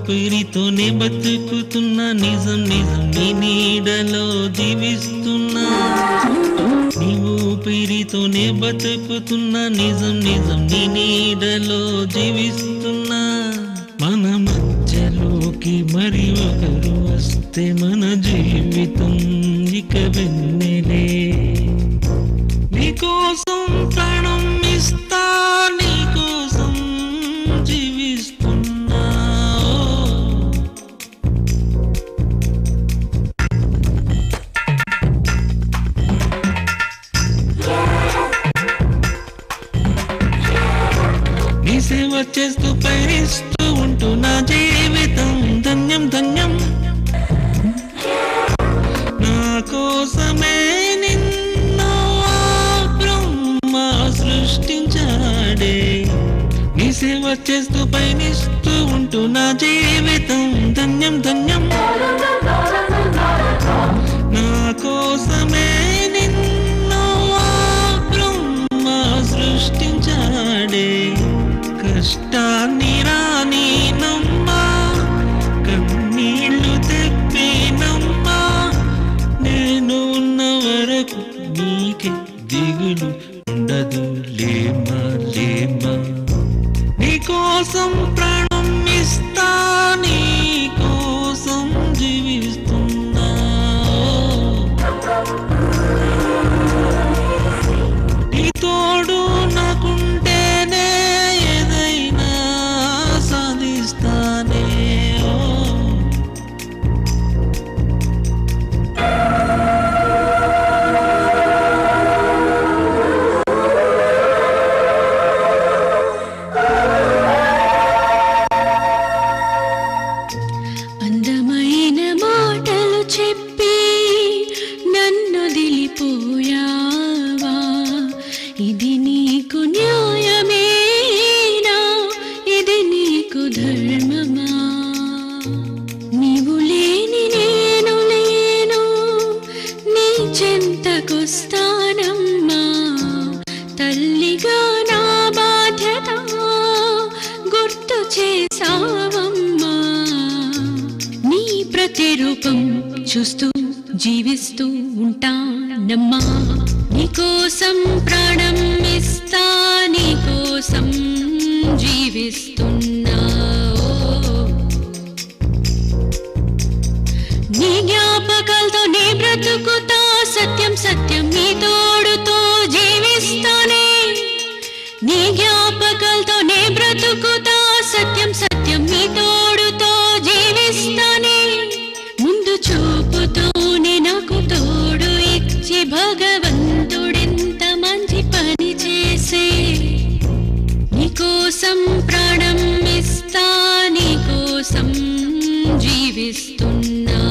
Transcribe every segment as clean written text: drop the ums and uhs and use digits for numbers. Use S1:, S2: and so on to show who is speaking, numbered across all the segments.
S1: ఊపిరితోనే బతుకుతున్నా నిజం నిజం నీ నీడలో జీవిస్తున్నా నీ ఊపిరితోనే బతుకుతున్నా నిజం నిజం నీ నీడలో జీవిస్తున్నా మన మధ్యలోకి మరి ఒకరు వస్తే మన జీవితం ఇక వెన్నెలే నీకోసం ప్రాణం ఇస్తా నీకోసం జీవిస్తున్నా నీ సేవ చేస్తూ పయనిస్తూ ఉంటూ నా జీవితం ధన్యం ధన్యం నా కోసమే నిన్ను బ్రహ్మ సృష్టించాడే నీ సేవ చేస్తూ పయనిస్తూ ఉంటూ నా జీవితం ధన్యం ధన్యం నా కోసమే నిన్ను బ్రహ్మ సృష్టించాడే కష్టాన్ని రాని నమ్మా కన్నీళ్లు తెప్పినమ్మా నేను ఉన్న వరకు నీకే దిగులు ఉండదు లేమా లేమా నీకోసం ప్రాణం ఇస్తా నీకోసం జీవిస్తున్నా నీ తోడు నాకుంటేనే ఏదైనా సాధిస్తానే
S2: అందమైన మాటలు చెప్పి నన్ను దిలిపోయావా ఇది నీకు న్యాయమేనా ఇది నీకు ధర్మమా నీవు లేని నేను లేను నీ చెంతకొస్తానమ్మా తల్లిగా నా బాధ్యత గుర్తు చేసావమ్మా నీ ప్రతిరూపం చూస్తూ జీవిస్తూ ఉంటానమ్మా నీకోసం ప్రాణం ఇస్తా నీకోసం జీవిస్తున్నా నీ జ్ఞాపకాలతో నీ బ్రతుకుతా సత్యం సత్యం నీ తోడుతో జీవిస్తానే నీ జ్ఞాపకాలతో నీ బ్రతుకుతా సత్యం సత్యం నీ తోడుతో జీవిస్తానే ముందు చూపుతోనే నాకు తోడు ఇచ్చి భగవంతుడెంత మంచి పని చేసే నీకోసం ప్రాణం ఇస్తా నీకోసం జీవిస్తున్నా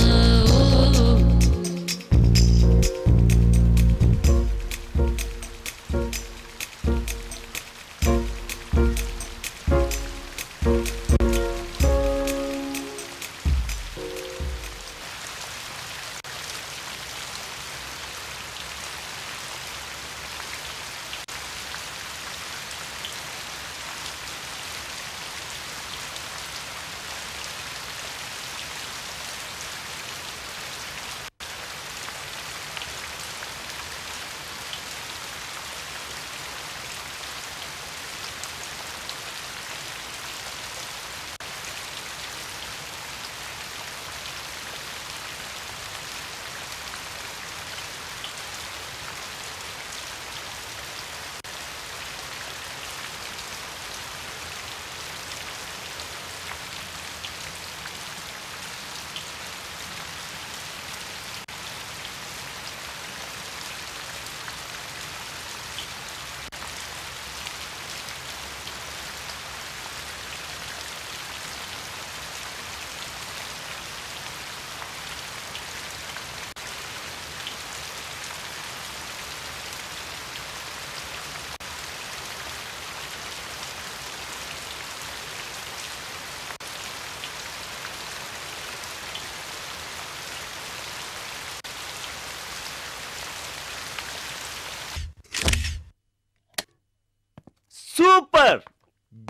S3: Super!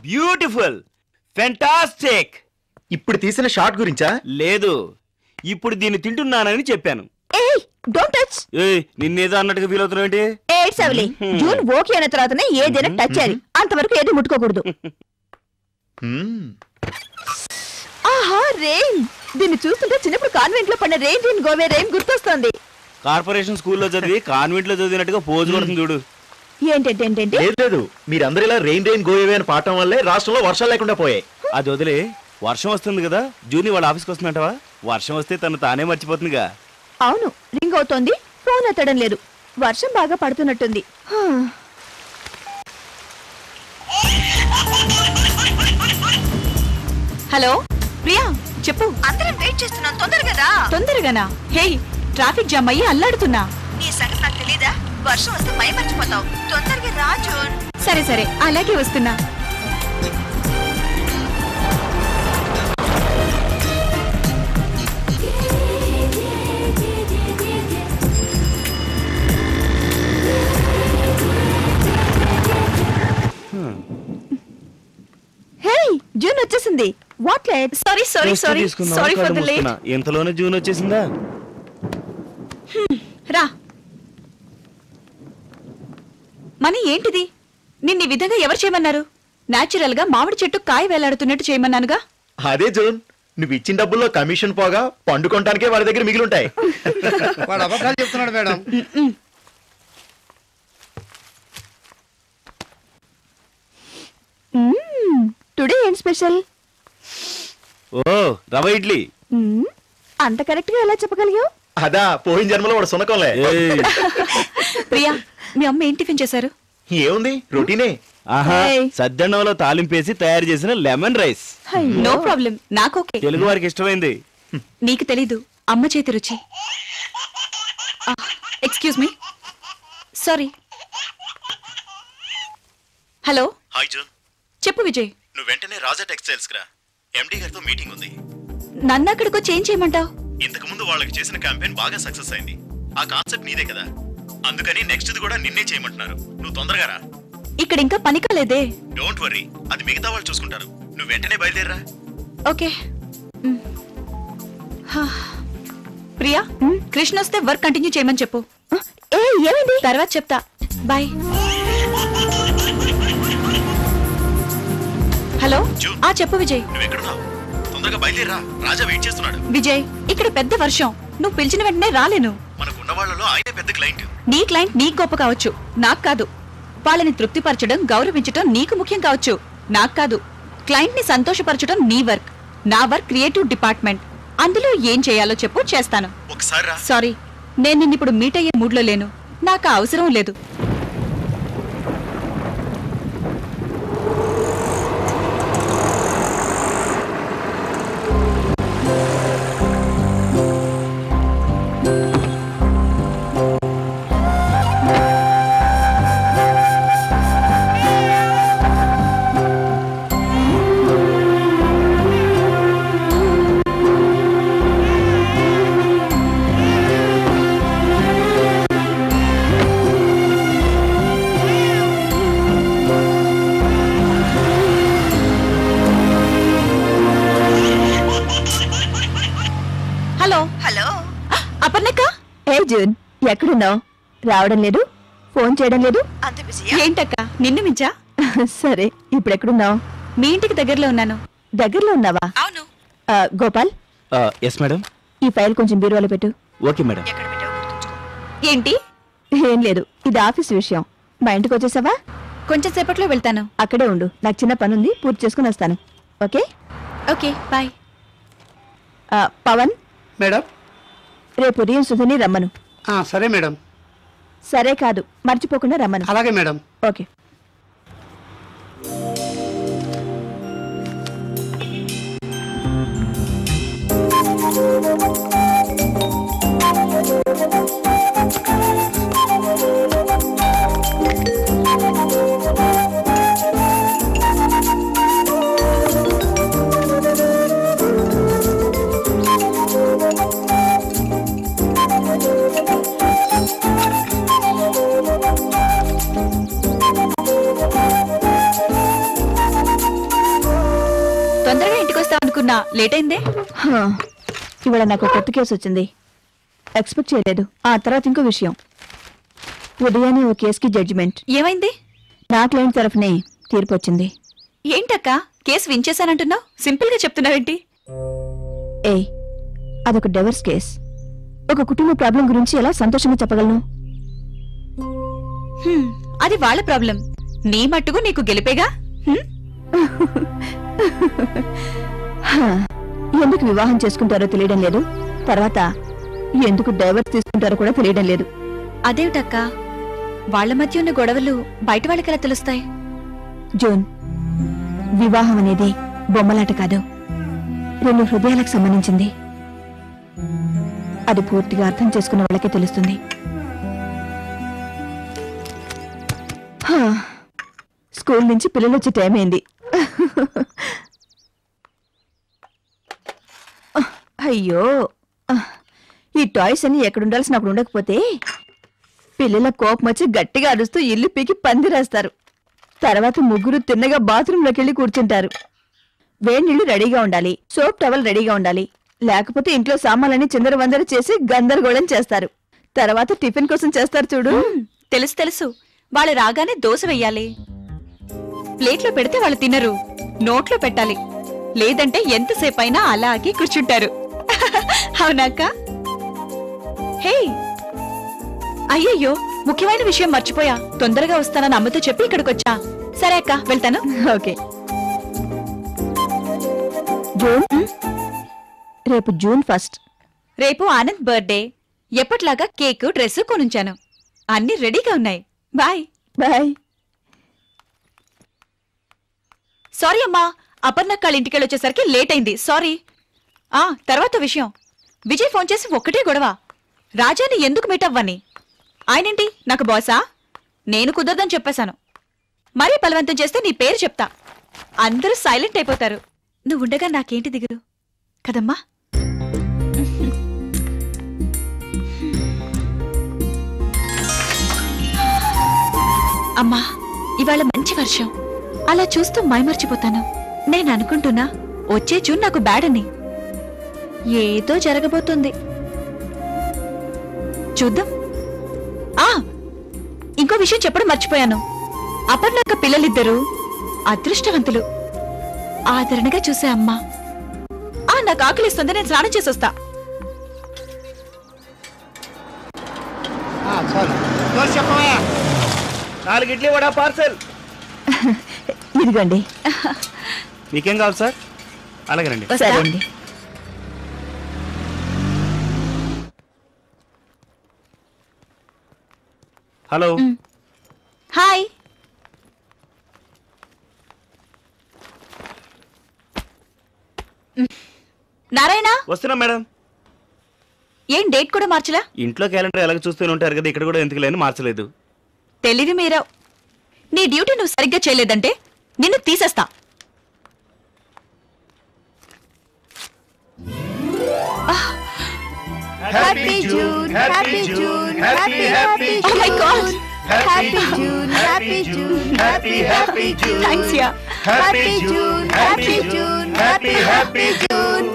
S3: Beautiful! Fantastic! ఇప్పుడు తీసిన షాట్ గురించా?
S4: లేదు, ఇప్పుడు దీన్ని తింటున్నానని చెప్పాను.
S5: ఏయ్ డోంట్ టచ్.
S4: ఏయ్, నిన్నేదో అన్నట్టుగా ఫీల్ అవుతున్నావు ఏంటి?
S5: ఏడ్స్ అవలి. జూన్ ఓకే అయిన తర్వాతనే ఏదైనా టచ్ చేయాలి, అంతవరకు ఏది ముట్టుకోకూడదు. ఆహా రెయిన్. దీన్ని చూస్తుంటే చిన్నప్పుడు కాన్వెంట్ లో పడిన రెయిన్ గోవే రెయిన్ గుర్తొస్తుంది.
S4: కార్పొరేషన్ స్కూల్లో చదివి కాన్వెంట్ లో చదివినట్టుగా పోజు కొడుతుంది చూడు.
S5: ఏంటంటే
S3: లేదు, మీరందరూ ఇలా రెయిన్ గోయేవే అని పాడటం వల్లే రాష్ట్రంలో వర్షాలు లేకుండా పోయాయి.
S4: అది వదిలే, వర్షం వస్తుంది కదా, జూని వాళ్ళ ఆఫీస్కి వస్తుందంటవా? వర్షం వస్తే తను తానే మర్చిపోతుందిగా.
S5: అవును, రింగ్ అవుతోంది, ఫోన్ ఎత్తడం లేదు. వర్షం బాగా పడుతున్నట్టుంది. హలో ప్రియా, చెప్పు. అందరం వెయిట్ చేస్తున్నాం, తొందరగా రా. తొందరగానా? హే, ట్రాఫిక్ జామ్ అయ్యి అల్లాడుతున్నా. నీ సంగతి నాకు తెలీదా? వర్షం వస్తే మై మర్చిపోతావు. తొందరగా రా జూన్. సరే సరే, అలాగే వస్తున్నా. హే, జూన్ వచ్చేసింది. What late? Sorry for the late.
S4: ఇంతలోనే జూన్ వచ్చేసిందా?
S5: రా. మనీ ఏంటిది? నిన్న ఈ విధంగా ఎవరు చేయమన్నారు? నేచురల్ గా మామిడి చెట్టు కాయ వేలాడుతున్నట్టు చేయమన్నానుగా.
S3: అదే జూన్, నువ్వు ఇచ్చిన డబ్బుల్లో కమిషన్ పోగా పండుకోవటానికే వాళ్ళ దగ్గర మిగిలి ఉంటాయి.
S6: వాడు అబద్ధాలు చెప్తున్నాడు మేడం.
S5: టుడే ఏం స్పెషల్?
S4: ఓ, రవ ఇడ్లీ.
S5: అంత కరెక్ట్ గా ఎలా చెప్పగలిగావు?
S3: అదా, పోయిన జన్మలో వాడు సునకంలే.
S5: ప్రియా, మీ అమ్మ ఏం టిఫిన్ చేశారు?
S3: ఏముంది, రొటీనే.
S4: ఆహా, సద్దన్నంలో తాలింపేసి తయారు చేసిన లెమన్ రైస్.
S5: నో ప్రాబ్లం, నాకు ఓకే.
S4: తెలుగు వారికి ఇష్టమైంది.
S5: నీకు తెలీదు అమ్మ చేతి రుచి. Excuse me, sorry. Hello.
S3: Hi June.
S5: చెప్పు విజయ్.
S3: నువ్వు వెంటనే రాజా టెక్స్టైల్స్ రా, ఎండి గారితో మీటింగ్ ఉంది.
S5: నన్ను అక్కడికి చేంజ్ చేయమంటావు?
S3: ఇంతకు ముందు వాళ్ళకి చేసిన క్యాంపెయిన్ బాగా సక్సెస్ అయింది. ఆ కాన్సెప్ట్ నీదే కదా, అందుకని నెక్స్ట్ ది కూడా నిన్నే చేయమంటున్నారు. నువ్వు తొందరగా రా.
S5: ఇక్కడ ఇంకా పని కాలేదే.
S3: డోంట్ వరీ, అది మిగతా వాళ్ళు చూసుకుంటారు. నువ్వు వెంటనే బయలుదేరరా.
S5: ఓకే. ప్రియా, కృష్ణ వస్తే వర్క్ కంటిన్యూ చేయమని చెప్పు. ఏమైంది? తర్వాత చెప్తా. బాయ్. హలో. చెప్పు విజయ్.
S3: నువ్వెక్కడున్నావు? తొందరగా బయలుదేరరా, రాజా వెయిట్ చేస్తున్నాడు.
S5: విజయ్, ఇక్కడ పెద్ద వర్షం, నువ్వు పిలిచిన వెంటనే రాలేను.
S3: మనకున్న వాళ్ళలో ఆయనే పెద్ద క్లయింట్.
S5: నీ క్లయింట్ నీకు గొప్ప కావచ్చు, నాకు కాదు. వాళ్ళని తృప్తిపరచడం, గౌరవించడం నీకు ముఖ్యం కావచ్చు, నాకు కాదు. క్లయింట్ ని సంతోషపరచడం నీ వర్క్. నా వర్క్ క్రియేటివ్ డిపార్ట్మెంట్. అందులో ఏం చేయాలో చెప్పు, చేస్తాను. సారీ, నేను నిన్ను ఇప్పుడు మీట్ అయ్యే మూడ్లో లేను. నాకు అవసరం లేదు. జూన్, ఎక్కడున్నావు? రావడం లేదు, ఫోన్ చేయడం లేదు. ఏంటక్క, నిన్ను మించా? సరే, ఇప్పుడు ఎక్కడున్నావు? మీ ఇంటికి దగ్గరలో ఉన్నాను. దగ్గరలో ఉన్నావా? అవును. గోపాల్.
S4: Yes madam.
S5: ఈ ఫైల్ కొంచెం బీరువాలో పెట్టు.
S4: Okay madam.
S5: ఏంటి? ఏం లేదు, ఇది ఆఫీస్ విషయం. మా ఇంటికి వచ్చేసావా? కొంచెం సేపట్లో వెళ్తాను. అక్కడే ఉండు, నాకు చిన్న పనుంది, పూర్తి చేసుకుని వస్తాను. Okay okay, bye. Pavan
S6: madam,
S5: రేపు ఉదయం సుధని రమ్మను.
S6: సరే మేడం.
S5: సరే కాదు, మర్చిపోకుండా రమ్మను.
S6: అలాగే మేడం.
S5: ఓకే. తొందరగా ఇంటికి వస్తావు అనుకున్నా లేట్ అయిందే.
S7: ఇవాళ నాకు కొత్త కేసు వచ్చింది, ఎక్స్పెక్ట్ చేయలేదు. ఆ తర్వాత ఇంకో విషయం, ఉదయాన్నే ఓ కేసుకి జడ్జిమెంట్.
S5: ఏమైంది?
S7: నా క్లయింట్ తరఫునే తీర్పు వచ్చింది.
S5: ఏంటక్క కేసు వించేశానంటున్నావు? సింపుల్ గా చెప్తున్నావేంటి?
S7: అదొక డైవర్స్ కేస్. ఒక కుటుంబ ప్రాబ్లం గురించి ఎలా సంతోషంగా చెప్పగలను?
S5: అది వాళ్ళ ప్రాబ్లం, నీ మట్టుకు నీకు గెలిపేగా.
S7: ఎందుకు వివాహం చేసుకుంటారో తెలియడం లేదు, తర్వాత ఎందుకు డైవర్స్ తీసుకుంటారో కూడా తెలియడం లేదు.
S5: అదేమిటక్క, వాళ్ల మధ్య ఉన్న గొడవలు బయట వాళ్ళకెలా తెలుస్తాయి?
S7: జోన్, వివాహం అనేది బొమ్మలాట కాదు, 2 హృదయాలకు సంబంధించింది. అది పూర్తిగా అర్థం చేసుకున్న వాళ్ళకే తెలుస్తుంది. స్కూల్ నుంచి పిల్లలు వచ్చే టైం అయింది. అయ్యో, ఈ టాయ్స్ అన్ని ఎక్కడుండాల్సిన అక్కడ ఉండకపోతే పిల్లల కోపం వచ్చి గట్టిగా అరుస్తూ ఇల్లు పీకి పందిరేస్తారు. తర్వాత ముగ్గురు తిన్నగా బాత్రూంలోకి వెళ్ళి కూర్చుంటారు. వేడి నీళ్లు రెడీగా ఉండాలి, సోప్ టవల్ రెడీగా ఉండాలి, లేకపోతే ఇంట్లో సామాన్లన్నీ చిందరవందర చేసి గందరగోళం చేస్తారు. తర్వాత టిఫిన్ కోసం చేస్తారు చూడు.
S5: తెలుసు తెలుసు, వాళ్ళు రాగానే దోశ వెయ్యాలి. ప్లేట్లో పెడితే వాళ్ళు తినరు, నోట్లో పెట్టాలి, లేదంటే ఎంతసేపు అయినా అలాగే కూర్చుంటారు. అవునాక? హే, అయ్యయ్యో, ముఖ్యమైన విషయం మర్చిపోయా. తొందరగా వస్తానని అమ్మతో చెప్పి ఇక్కడికొచ్చా. సరే అక్క, వెళ్తాను.
S7: ఓకే. రేపు జూన్ 1.
S5: రేపు ఆనంద్ బర్త్డే. ఎప్పట్లాగా కేకు, డ్రెస్సు కొనుంచాను. అన్ని రెడీగా ఉన్నాయి. Bye
S7: bye.
S5: సారీ అమ్మా, అపర్ణక్కాళ్ళ ఇంటికెళ్ళొచ్చేసరికి లేట్ అయింది. సారీ. తర్వాత విషయం, విజయ్ ఫోన్ చేసి ఒక్కటే గొడవ. రాజాని ఎందుకు మీట్ అవ్వని? ఆయనేంటి నాకు బాసా? నేను కుదరదని చెప్పేశాను. మరీ బలవంతం చేస్తే నీ పేరు చెప్తా. అందరూ సైలెంట్ అయిపోతారు. నువ్వుండగా నాకేంటి దిగులు కదమ్మా? అమ్మా, ఇవాళ మంచి వర్షం. అలా చూస్తూ మైమర్చిపోతాను. నేను అనుకుంటున్నా వచ్చే జూన్ నాకు బ్యాడ్ అని. ఏదో జరగబోతుంది, చూద్దాం. ఇంకో విషయం చెప్పడం మర్చిపోయాను. అపర్ణక్క పిల్లలిద్దరూ అదృష్టవంతులు. ఆదరణగా చూసే అమ్మా. నాకు ఆకలిస్తుంది, నేను స్నానం చేసొస్తా.
S6: చెప్పవా?
S4: 4 ఇడ్లీ వడ పార్సెల్.
S7: ఇదిగోండి.
S4: మీకేం కావాలి సార్? అలాగే రండి.
S7: సరే అండి.
S4: హలో.
S5: హాయ్. నారాయణ,
S4: వస్తున్నా మేడం.
S5: ఏం డేట్ కూడా మార్చలా?
S4: ఇంట్లో క్యాలెండర్ ఎలాగ చూస్తూనే ఉంటారు కదా, ఇక్కడ కూడా ఎందుకు లేని మార్చలేదు.
S5: తెలివి మీరావు. నీ డ్యూటీ నువ్వు సరిగ్గా చేయలేదంటే నిన్ను తీసేస్తా.
S7: Happy June, happy June, happy happy
S5: oh my God,
S7: happy June, happy June, happy happy June,
S5: thanks యా.
S7: Happy June, happy June, happy happy June.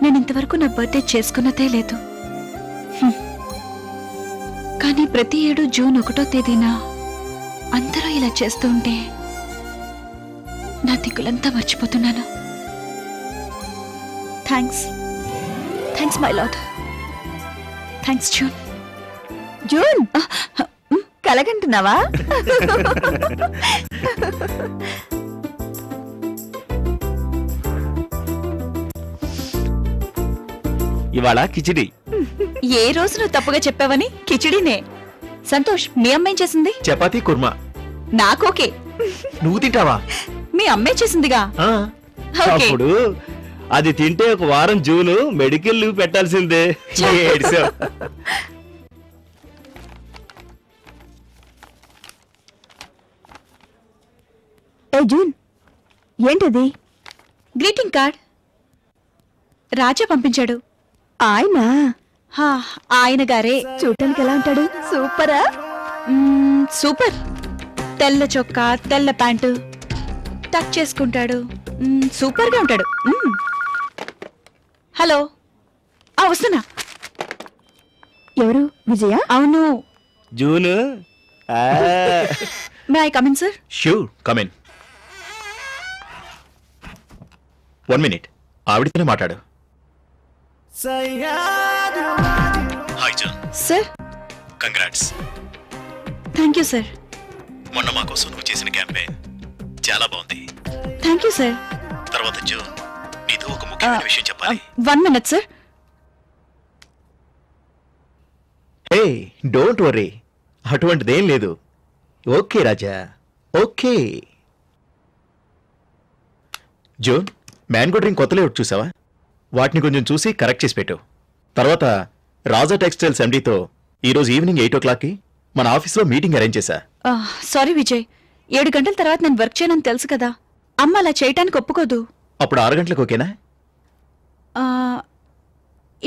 S5: నేను ఇంతవరకు నా బర్త్డే చేసుకున్నదే లేదు. కానీ ప్రతి ఏడు జూన్ 1వ తేదీన అందరూ ఇలా చేస్తూ ఉంటే నా దిక్కులంతా మర్చిపోతున్నాను. Thanks, thanks my lord. Thanks June.
S7: June, కలగంటున్నావా?
S4: ఇవాళ కిచిడి.
S5: ఏ రోజు నువ్వు తప్పుగా చెప్పావని కిచిడీనే. సంతోష్, మీ అమ్మేం చేసింది?
S3: చపాతీ కుర్మా.
S5: నాకోకే.
S3: నువ్వు తింటావా?
S5: మీ అమ్మే చేసిందిగా. ఓకే.
S4: అప్పుడు అది తింటే 1 వారం జూను మెడికల్ లీవ్ పెట్టాల్సిందే. ఏడ్చావ్.
S7: ఏ జూన్, ఏంటది?
S5: గ్రీటింగ్ కార్డ్ రాజా పంపించాడు.
S7: ఆయన
S5: ఆయన గారే.
S7: చూడటానికి ఎలా ఉంటాడు? సూపరా?
S5: సూపర్. తెల్ల చొక్కా తెల్ల ప్యాంటు టక్ చేసుకుంటాడు. సూపర్ గా ఉంటాడు. హలో, వస్తున్నా.
S7: ఎవరు? విజయ?
S5: అవును.
S4: June.
S5: May I come in sir?
S3: Sure, come in. 1 minute, ఆవిడతోనే మాట్లాడు. Hi June.
S5: Sir.
S3: Congrats.
S5: Thank you sir.
S3: మొన్న మా కోసం నువ్వు చేసిన క్యాంపెయిన్ చాలా బాగుంది.
S5: Thank you sir.
S3: తర్వాత జూన్, నీతో ఒక ముఖ్యమైన విషయం చెప్పాలి.
S5: 1 minute sir.
S3: Hey, don't worry, అటువంటిదేం లేదు. Okay Raja, okay. June, mango drink కొత్త లేఅవుట్ చూసావా? వాటిని కొంచెం చూసి కరెక్ట్ చేసి పెట్టు. తర్వాత రాజా టెక్స్టైల్స్ ఎండీతో ఈరోజు ఈవినింగ్ 8 o'clockకి మన ఆఫీస్లో మీటింగ్ అరేంజ్ చేశా.
S5: సారీ విజయ్, 7 గంటల తర్వాత నేను వర్క్ చేయనని తెలుసు కదా. అమ్మ అలా చేయటానికి ఒప్పుకోదు.
S3: అప్పుడు 6 గంటలకు ఓకేనా?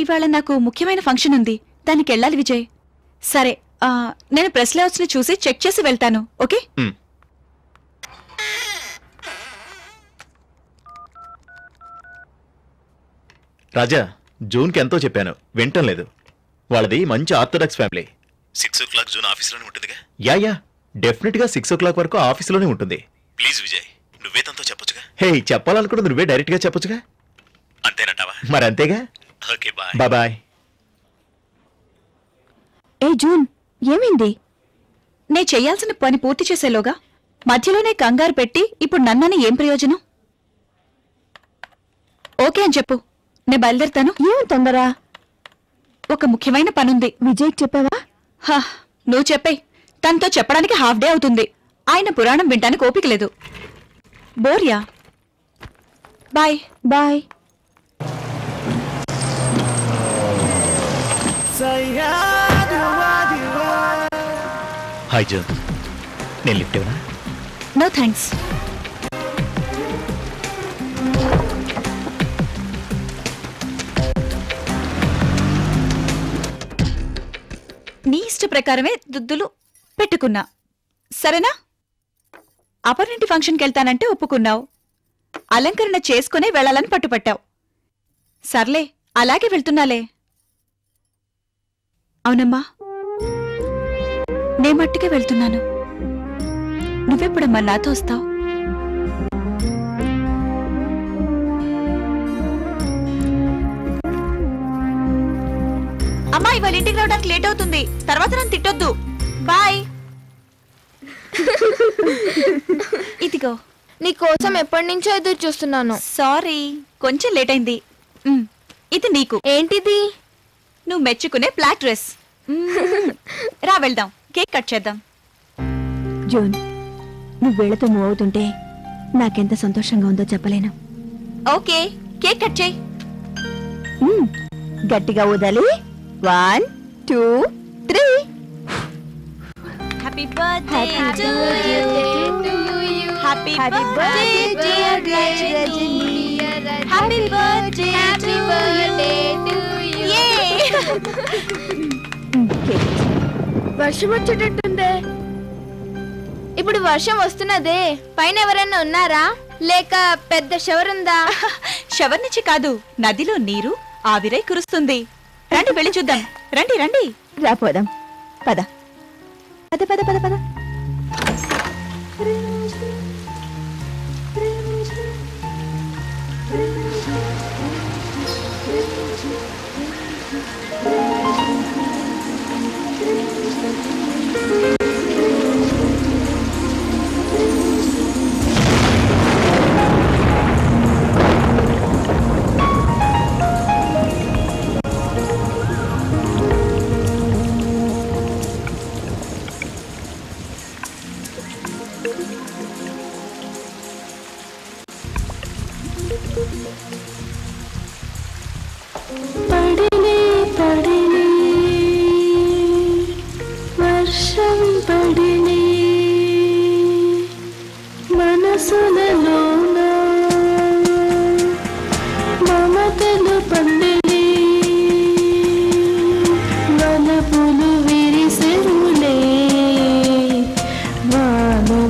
S5: ఇవాళ నాకు ముఖ్యమైన ఫంక్షన్ ఉంది, దానికి వెళ్ళాలి విజయ్. సరే, నేను ప్రెస్ లేఅవుట్స్ ని చూసి చెక్ చేసి వెళ్తాను. ఓకే?
S3: రాజా, జూన్కి ఎంతో చెప్పాను, వింటం లేదు. వాళ్ళది మంచి ఆర్థోడాక్స్ ఫ్యామిలీ. 6 o'clock జూన్ ఆఫీస్లోనే ఉంటుందిగా? యా, డెఫినెట్గా 6 o'clock వరకు ఆఫీస్లోనే ఉంటుంది. ప్లీజ్ విజయ్, నువ్వే తనతో చెప్పొచ్చుగా. హే, చెప్పాలనుకున్నది నువ్వే డైరెక్ట్గా చెప్పొచ్చుగా. అంతేనంటావా? మరి అంతేగా. Okay, bye. బాయ్.
S7: ఏ జూన్, ఏమైంది?
S5: నే చెయ్యాల్సిన పని పూర్తి చేసేలోగా మధ్యలోనే కంగారు పెట్టి ఇప్పుడు నన్నని ఏం ప్రయోజనం? ఓకే అని చెప్పు, నే బయలుదేరుతాను.
S7: ఏం తొందర?
S5: ఒక ముఖ్యమైన పనుంది.
S7: విజయ్కి చెప్పావా?
S5: నువ్వు చెప్పే. తనతో చెప్పడానికి హాఫ్ డే అవుతుంది. ఆయన పురాణం వింటానికి ఓపిక లేదు. బోర్యా. బాయ్.
S7: బాయ్.
S3: హాయ్ జూన్, నేను లిఫ్ట్ ఇవ్వనా?
S5: No thanks. నీ ఇష్ట ప్రకారమే దుద్దులు పెట్టుకున్నా, సరేనా? అపరింటి ఫంక్షన్కి వెళ్తానంటే ఒప్పుకున్నావు. అలంకరణ చేసుకునే వెళ్ళాలని పట్టుపట్టావు. సర్లే, అలాగే వెళ్తున్నాలే. అవునమ్మా, నే మట్టుకే వెళ్తున్నాను. నువ్వెప్పుడమ్మా నాతో వస్తావు? అమ్మా, ఇవాళ ఇంటికి రావడానికి లేట్ అవుతుంది. తర్వాత నన్ను తిట్టొద్దు. బాయ్. ఇదిగో,
S8: నీ కోసం ఎప్పటి నుంచో ఎదురు చూస్తున్నాను.
S5: సారీ, కొంచెం లేట్ అయింది. ఇది నీకు.
S8: ఏంటిది?
S5: నువ్వు మెచ్చుకునే బ్లాక్ డ్రెస్. రా వెళ్దాం, కేక్ కట్ చేద్దాం.
S7: జూన్, నువ్వు వీళ్ళతో మూవ్ అవుతుంటే నాకెంత సంతోషంగా ఉందో చెప్పలేను.
S5: ఓకే, కేక్ కట్ చేయి.
S7: గట్టిగా ఊదాలి. 1 2 3.
S5: Happy birthday to you. Happy birthday dear Rajani. Happy birthday to you.
S8: వర్షం వచ్చేటట్టుందే. ఇప్పుడు వర్షం వస్తున్నదే. పైన ఎవరైనా ఉన్నారా? లేక పెద్ద షవర్ ఉందా?
S5: షవర్ నుంచి కాదు, నదిలో నీరు ఆవిరై కురుస్తుంది. రండి, వెళ్ళి చూద్దాం. రండి రండి.
S7: రాపోదాం. పద పద పద పద పద.
S2: వనపులు విరిసెరులే వానల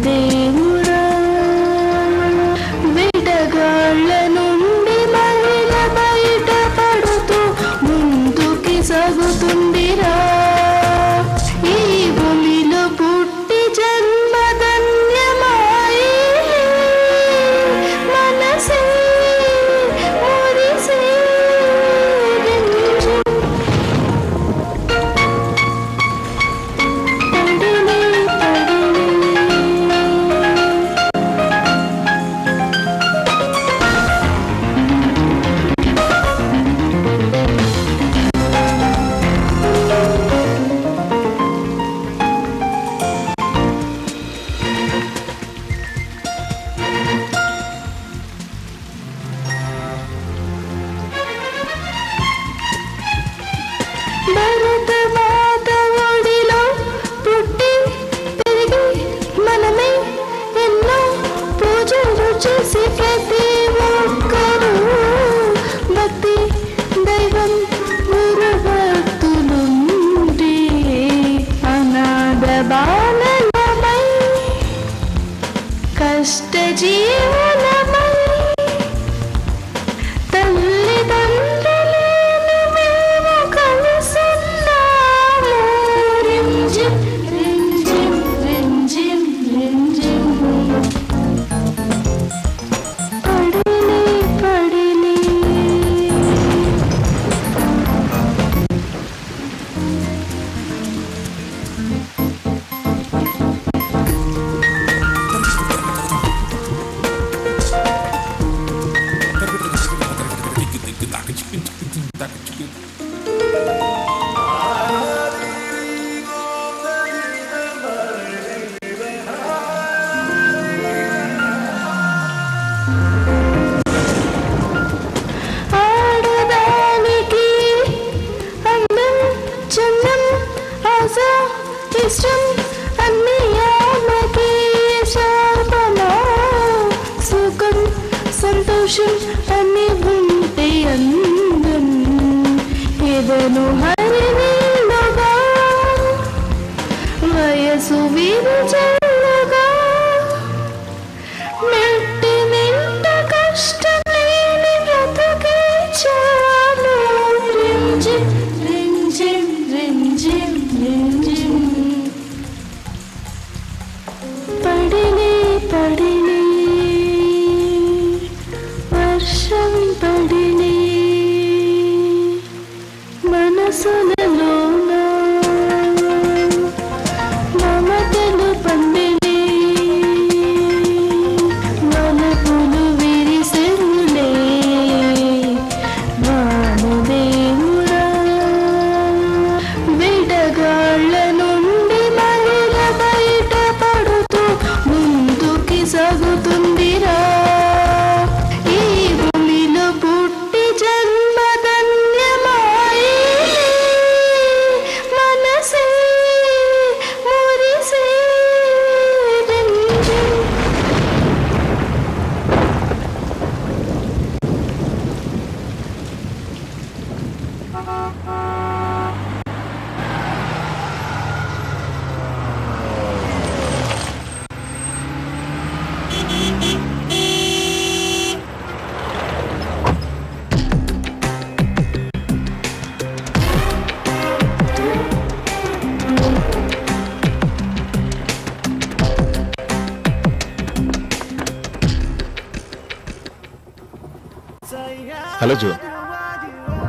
S3: హలో జో,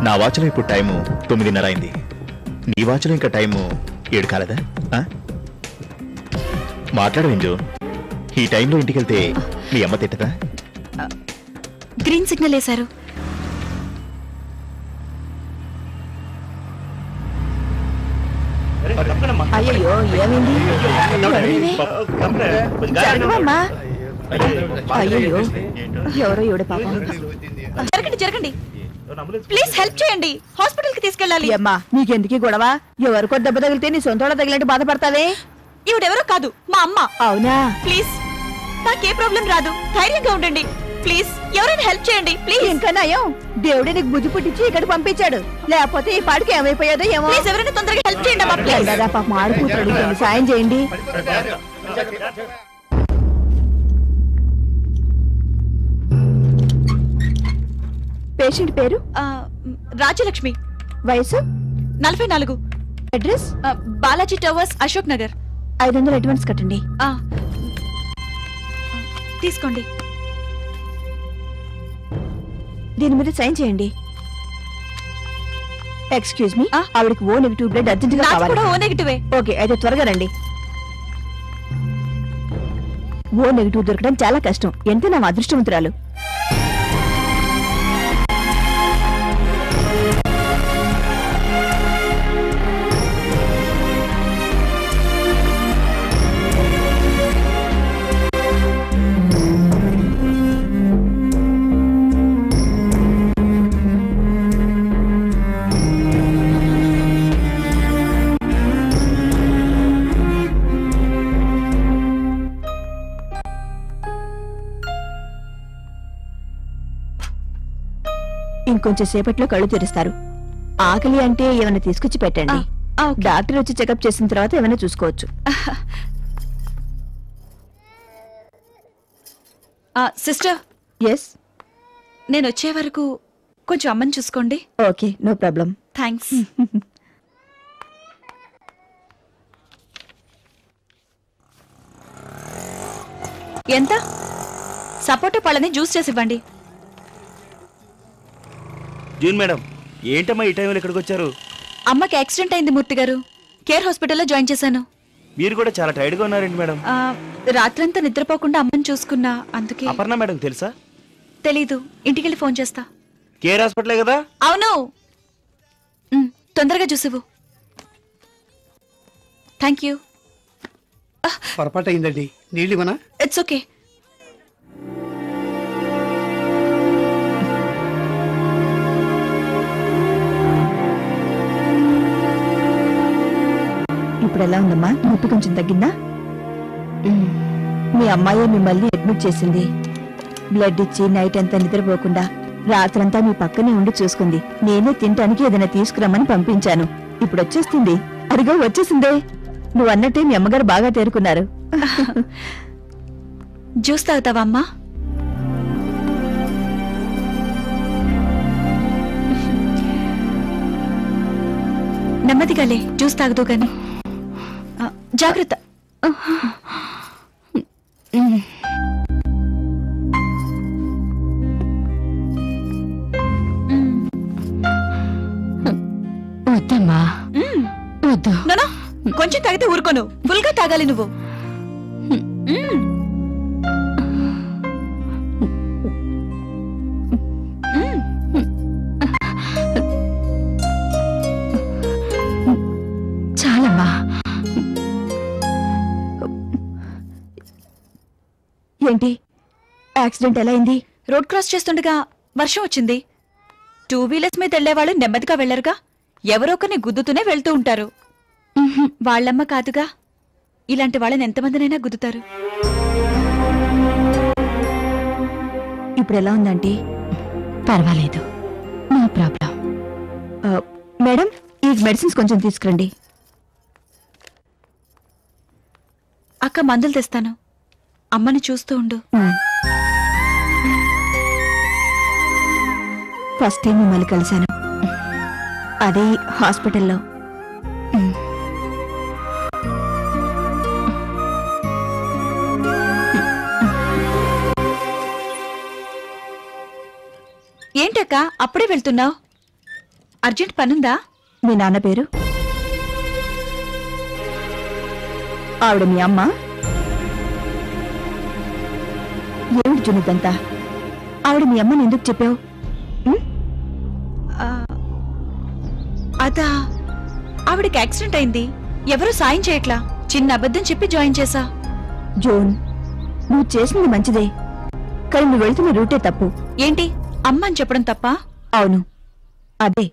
S3: నా వాచ్లో ఇప్పుడు టైము 9:30 అయింది. నీ వాచ్లో ఇంకా టైము 7 కాలేదా? మాట్లాడవేం జో, ఈ టైంలో ఇంటికి వెళ్తే మీ అమ్మ తిట్టదా?
S5: గ్రీన్ సిగ్నల్ వేశారు.
S7: అయ్యో ఏమైంది? జరగవమ్మా. అయ్యో ఎవరో ఎవడే పాపం.
S5: జరగండి జరగండి, ప్లీజ్ హెల్ప్ చేయండి, హాస్పిటల్ కి తీసుకెళ్ళాలి.
S7: అమ్మా నీకెందుకు గొడవ? ఎవరికో దెబ్బ తగిలితే నీ సొంత తగిలినట్టు బాధపడతావే.
S5: ఇవిడెవరో కాదు, మా అమ్మ.
S7: అవునా?
S5: ప్లీజ్ నాకే ప్రాబ్లం రాదు, ధైర్యంగా ఉండండి. ప్లీజ్ ఎవరైనా హెల్ప్ చేయండి ప్లీజ్.
S7: ఇంకా నయం, దేవుడే నీకు బుద్ధి పుట్టించి ఇక్కడ పంపించాడు, లేకపోతే ఈ పాడికి ఏమైపోయాదో ఏమో.
S5: ప్లీజ్ ఎవరైనా తొందరగా హెల్ప్ చేయండి అమ్మా ప్లీజ్.
S7: పాపం ఆడుకుంటాడు, సాయం చేయండి. పేషెంట్ పేరు
S5: రాజ్యలక్ష్మి,
S7: వయసు
S5: 44,
S7: address
S5: Balaji towers, Ashok Nagar.
S7: 500 advance కట్టండి.
S5: తీసుకోండి.
S7: దీని మీద సైన్ చేయండి. ఎక్స్క్యూజ్ మీ, ఆవిడకి ఓ నెగిటివ్ బ్లడ్ అర్జెంట్ గా కావాలి.
S5: ఓ నెగిటివే.
S7: ఓకే అయితే త్వరగా రండి. ఓ నెగిటివ్ దొరకడం చాలా కష్టం, ఎంత నా అదృష్టవంతురాలు. ఇంకొంచెం సేపట్లో కళ్ళు తెరుస్తారు. ఆకలి అంటే ఏమైనా తీసుకొచ్చి పెట్టండి. డాక్టర్ వచ్చి చెకప్ చేసిన తర్వాత ఏమైనా చూసుకోవచ్చు.
S5: సిస్టర్.
S7: ఎస్.
S5: నేను వచ్చే వరకు కొంచెం అమ్మని చూసుకోండి.
S7: Okay, no problem.
S5: థ్యాంక్స్. ఎంత? సపోటా పళ్ళని జ్యూస్ చేసి ఇవ్వండి.
S4: జూన్ మేడం, ఏంటమ్మా ఈ టైంలో ఇక్కడికి వచ్చారు?
S5: అమ్మకి యాక్సిడెంట్ అయింది మూర్తి గారు. కేర్ హాస్పిటల్లో జాయిన్ చేశాను.
S4: మీరు కూడా చాలా టైర్డ్గా ఉన్నారండి మేడం.
S5: రాత్రంతా నిద్రపోకుండా అమ్మని చూసుకున్నా, అందుకే.
S4: అపర్ణ మేడం తెలుసా?
S5: తెలీదు, ఇంటికెళ్ళి ఫోన్ చేస్తా.
S4: కేర్ హాస్పిటలే కదా?
S5: అవును. తొందరగా చూసివ్వు. Thank you.
S6: పొరపాటు అయిందండి, నీళ్ళు ఇవ్వనా?
S5: It's okay.
S7: ఇప్పుడు ఎలా ఉందమ్మా? నొప్పి కొంచెం తగ్గిందా? మీ అమ్మాయి మిమ్మల్ని అడ్మిట్ చేసింది. బ్లడ్ ఇచ్చి నైట్ అంతా నిద్రపోకుండా రాత్రంతా మీ పక్కనే ఉండి చూసుకుంది. నేనే తినటానికి ఏదైనా తీసుకురమ్మని పంపించాను. ఇప్పుడు వచ్చేస్తుంది. అదిగో వచ్చేసిందే. నువ్వు అన్నట్టే మీ అమ్మగారు బాగా తేరుకున్నారు.
S5: జ్యూస్ తాగుతావా అమ్మా? నెమ్మదిగాలే, జ్యూస్ తాగదు గాని. జాగ్రత్త.
S2: వద్దమ్మా, వద్దు.
S5: నో, కొంచెం తాగితే ఊరుకోను. ఫుల్ గా తాగాలి నువ్వు.
S2: చాలమ్మా.
S7: ఏంటి యాక్సిడెంట్ ఎలా అయింది?
S5: రోడ్ క్రాస్ చేస్తుండగా వర్షం వచ్చింది. 2 వీలర్స్ మీద వెళ్లేవాళ్ళు నెమ్మదిగా వెళ్లరుగా. ఎవరో ఒకరిని గుద్దుతూనే వెళ్తూ ఉంటారు. వాళ్ళమ్మ కాదుగా. ఇలాంటి వాళ్ళని ఎంతమందినైనా గుద్దుతారు.
S7: ఇప్పుడు ఎలా ఉందంటే?
S2: పర్వాలేదు, నో ప్రాబ్లం.
S7: మేడం, ఈ మెడిసిన్స్ కొంచెం తీసుకురండి.
S5: అక్క, మందులు తెస్తాను. అమ్మని చూస్తూ ఉండు.
S7: ఫస్ట్ టైం మిమ్మల్ని కలిశాను, అదే హాస్పిటల్లో.
S5: ఏంటక్క అప్పుడే వెళ్తున్నావు? అర్జెంట్ పనుందా?
S7: మీ నాన్న పేరు? ఆవిడ మీ అమ్మ? ఏమిటి చునిద్దంతా? ఆవిడ మీ అమ్మని ఎందుకు చెప్పావు?
S5: అదా, ఆవిడకి యాక్సిడెంట్ అయింది. ఎవరూ సాయం చేయట్లా. చిన్న అబద్ధం చెప్పి జాయిన్ చేశా.
S7: జోన్, నువ్వు చేసింది మంచిదే, కానీ నువ్వు వెళ్తున్న రూటే తప్పు.
S5: ఏంటి, అమ్మ అని చెప్పడం తప్ప?
S7: అవును, అదే.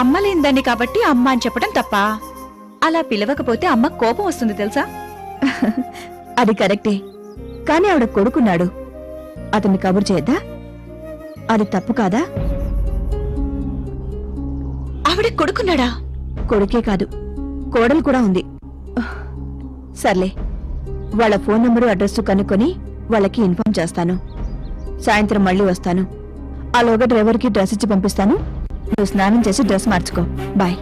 S5: అమ్మ లేనిదాన్ని కాబట్టి అమ్మ అని చెప్పడం తప్ప? అలా పిలవకపోతే అమ్మ కోపం వస్తుంది తెలుసా?
S7: అది కరెక్టే, కానీ ఆవిడ కొడుకున్నాడు. అతన్ని కబురు చేద్దా? అది తప్పు కాదా?
S5: ఆవిడ కొడుకున్నాడా?
S7: కొడుకే కాదు, కోడలు కూడా ఉంది. సర్లే, వాళ్ళ ఫోన్ నంబరు అడ్రస్ కనుక్కొని వాళ్ళకి ఇన్ఫార్మ్ చేస్తాను. సాయంత్రం మళ్ళీ వస్తాను. ఆలోగా డ్రైవర్కి డ్రెస్ ఇచ్చి పంపిస్తాను. నువ్వు స్నానం చేసి డ్రెస్ మార్చుకో. బాయ్.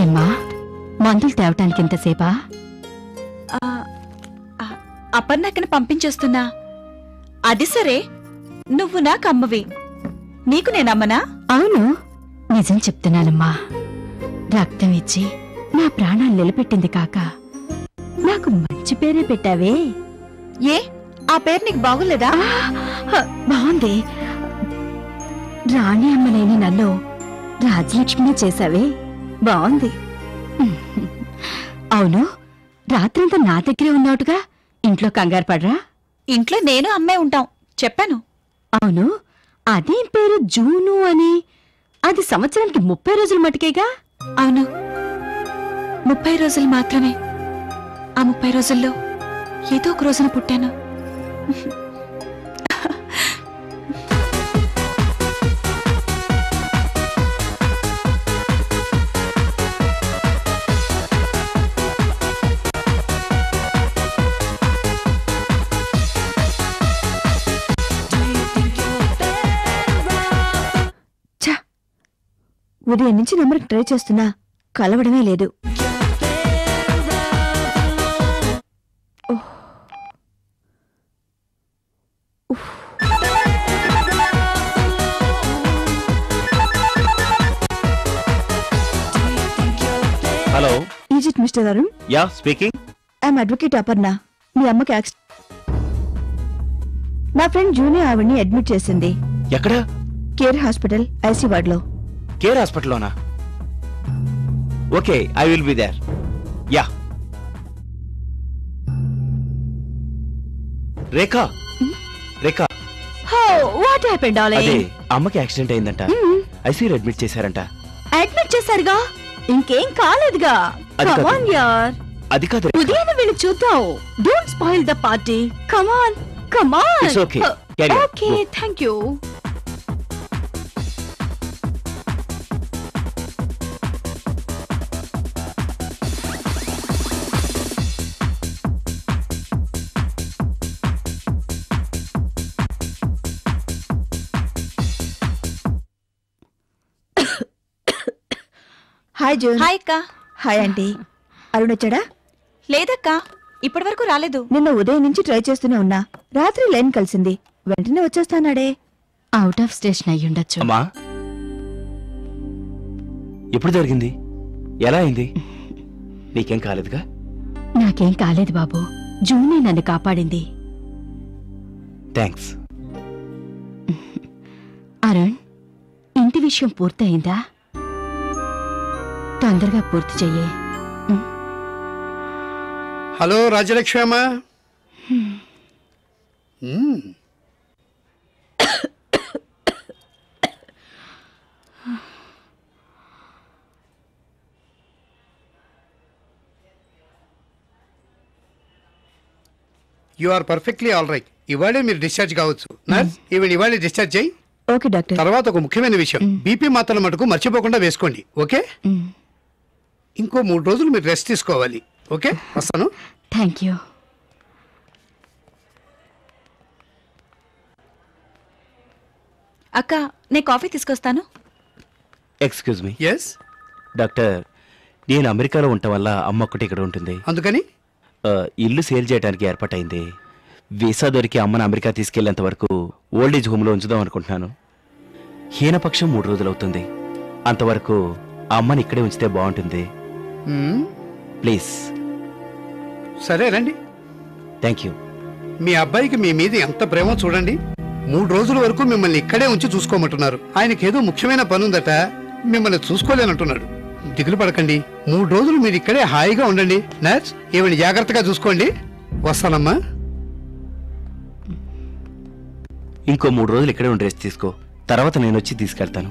S2: ఏమ్మా, మందులు తేవటానికి ఎంతసేపా?
S5: అపర్ణక్కని పంపించేస్తున్నా. అది సరే, నువ్వు నాకు అమ్మవి, నీకు నేనమ్మనా?
S2: అవును, నిజం చెప్తున్నానమ్మా. రక్తం ఇచ్చి నా ప్రాణాలు నిలబెట్టింది కాక నాకు మంచి పేరే పెట్టావే.
S5: ఏ, ఆ పేరు నీకు బాగులేదా?
S2: బాగుంది. రాణి అమ్మలేని నన్ను రాజలక్ష్మిని చేశావే, బాగుంది. అవును, రాత్రంతా నా దగ్గరే ఉన్నావుగా, ఇంట్లో కంగారు పడరా?
S5: ఇంట్లో నేను అమ్మే ఉంటాం, చెప్పాను.
S2: అవును, అదేం పేరు జూను అని? అది సంవత్సరానికి 30 రోజులు మటుకేగా?
S5: అవును, 30 రోజులు మాత్రమే. ఆ 30 రోజుల్లో ఏదో ఒక రోజున పుట్టాను.
S7: ఉదయం నుంచి నెంబర్కి ట్రై చేస్తున్నా కలవడమే లేదు.
S4: Hello,
S7: is it mister Arun?
S4: Yeah speaking.
S7: I'm advocate Aparna. మీ అమ్మకి నా ఫ్రెండ్ జూనియర్ ఆవిడ్ని అడ్మిట్ చేసింది.
S4: ఎక్కడ?
S7: కేర్ హాస్పిటల్ ఐసీ వార్డ్ లో.
S4: కేర్ హాస్పిటల్లోనా? Okay, I will be there. Yeah. Rekha, Rekha,
S2: what happened
S4: అదే
S2: డార్లింగ్?
S4: అమ్మకి యాక్సిడెంట్ అయిందంట. ఐసీయూలో అడ్మిట్ చేశారంట.
S2: అడ్మిట్ చేశారుగా, ఇంకేం కాలేదుగా.
S4: అది కాదు.
S2: కమ్ ఆన్ యార్,
S4: అది కాదు.
S2: ఉదయాన్నే వెళ్ళి చూద్దాం. Don't spoil the party. Come on, come on.
S4: It's okay. Carry on.
S2: Okay,
S4: Go.
S2: Thank you.
S7: Hi June.
S5: Hi అక్క.
S7: Hi aunty. అరుణ్ వచ్చాడా?
S5: లేదక్క, ఇప్పటి వరకు రాలేదు.
S7: నిన్న ఉదయం నుంచి ట్రై చేస్తూనే ఉన్నా. రాత్రి లైన్ కలిసింది, వెంటనే వచ్చేస్తానాడే.
S2: అవుట్ ఆఫ్ స్టేషన్ అయ్యుండొచ్చు.
S4: అమ్మా, ఎప్పుడు జరిగింది? ఎలా అయింది? నీకేం కాలేదుగా?
S2: నాకేం కాలేదు బాబు, జూనే నన్ను కాపాడింది.
S4: థ్యాంక్స్.
S2: అరుణ్, ఇంటి విషయం పూర్తయిందా? తొందరగా పూర్తి చెయ్యే.
S6: హలో రాజలక్ష్మి అమ్మా. You are perfectly all right. ఇవాళే మీరు డిశ్చార్జ్ కావచ్చు. నర్స్, ఇవాళే డిశ్చార్జ్ చేయి.
S7: Okay doctor.
S6: తర్వాత ఒక ముఖ్యమైన విషయం, బీపీ మాత్రల మటుకు మర్చిపోకుండా వేసుకోండి. ఓకే? ఇంకో 3 రోజులు మీరు రెస్ట్ తీసుకోవాలి. ఓకే, వస్తాను.
S2: Thank you.
S5: అక్క, నేను కాఫీ తీసుకొస్తాను.
S4: Excuse me.
S6: ఎస్.
S4: డాక్టర్, నేను అమెరికాలో ఉండటం వల్ల అమ్మ ఒక్కటి ఇక్కడ ఉంటుంది.
S6: అందుకని
S4: ఇల్లు సేల్ చేయడానికి ఏర్పాటైంది. వీసా దొరికి అమ్మను అమెరికా తీసుకెళ్లేంత వరకు ఓల్డేజ్ హోమ్లో ఉంచుదాం అనుకుంటున్నాను. హీనపక్షం 3 రోజులు అవుతుంది. అంతవరకు అమ్మని ఇక్కడే ఉంచితే బాగుంటుంది. ప్లీజ్.
S6: సరే రండి.
S4: Thank you.
S6: మీ అబ్బాయికి మీ మీద ఎంత ప్రేమో చూడండి. 3 రోజుల వరకు మిమ్మల్ని ఇక్కడే ఉంచి చూసుకోమంటున్నారు. ఆయనకేదో ముఖ్యమైన పని ఉందట, మిమ్మల్ని చూసుకోలేనంటున్నాడు. దిగులు పడకండి, 3 రోజులు మీరు ఇక్కడే హాయిగా ఉండండి. నర్స్, ఈవిని జాగ్రత్తగా చూసుకోండి. వస్తానమ్మా.
S4: ఇంకో 3 రోజులు ఇక్కడే ఉండి రెస్ట్ తీసుకో. తర్వాత నేను వచ్చి తీసుకెళ్తాను.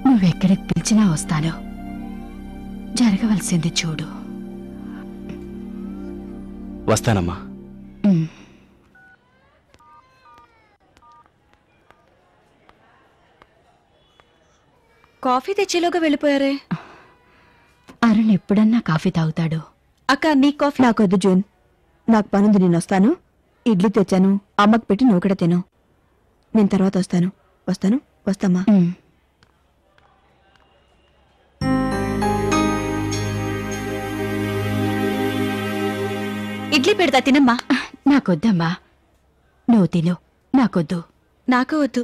S2: నువ్వెక్కడికి పిలిచినా వస్తాను. జరగవలసింది చూడు.
S4: వస్తానమ్మా.
S5: కాఫీ తెచ్చేలోగా వెళ్ళిపోయారే.
S2: అరుణ్ ఎప్పుడన్నా కాఫీ తాగుతాడు.
S5: అక్క, నీ కాఫీ.
S7: నాకొద్దు జూన్, నాకు పనుంది. నేను వస్తాను. ఇడ్లీ తెచ్చాను, అమ్మకు పెట్టి నువ్వు కూడా తిను. నేను తర్వాత వస్తామా.
S5: ఇడ్లీ పెడతా, తినమ్మా.
S2: నాకొద్దమ్మా, నువ్వు తిను. నాకొద్దు.
S5: నాకు వద్దు.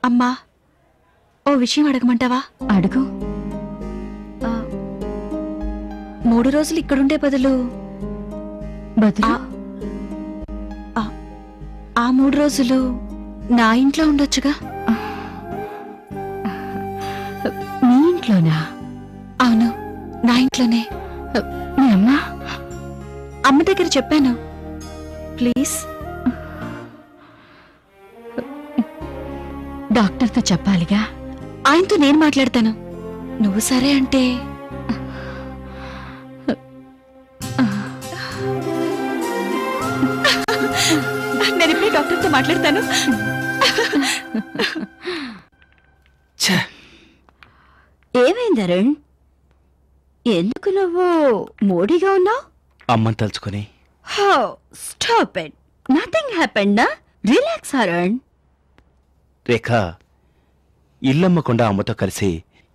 S5: అమ్మా, ఓ విషయం అడగమంటావా?
S2: అడుగు.
S5: 3 రోజులు ఇక్కడుండే బదులు ఆ 3 రోజులు నా ఇంట్లో ఉండొచ్చుగా.
S2: మీ ఇంట్లోనా?
S5: అవును, నా ఇంట్లోనే.
S2: మీ
S5: అమ్మ దగ్గర చెప్పాను. ప్లీజ్.
S2: డాక్టర్తో చెప్పాలిగా.
S5: ఆయనతో నేను మాట్లాడతాను. నువ్వు సరే అంటే. నేను ఇప్పుడే డాక్టర్తో మాట్లాడతాను.
S2: ఏమైంది అరుణ్? ఎందుకు నువ్వు మూడీగా ఉన్నావు?
S4: అమ్మని తలుచుకొని.
S2: Stop it. Nothing happened. Relax Arun.
S4: Rekha, ఇల్లమ్మకుండా అమ్మతో కలిసి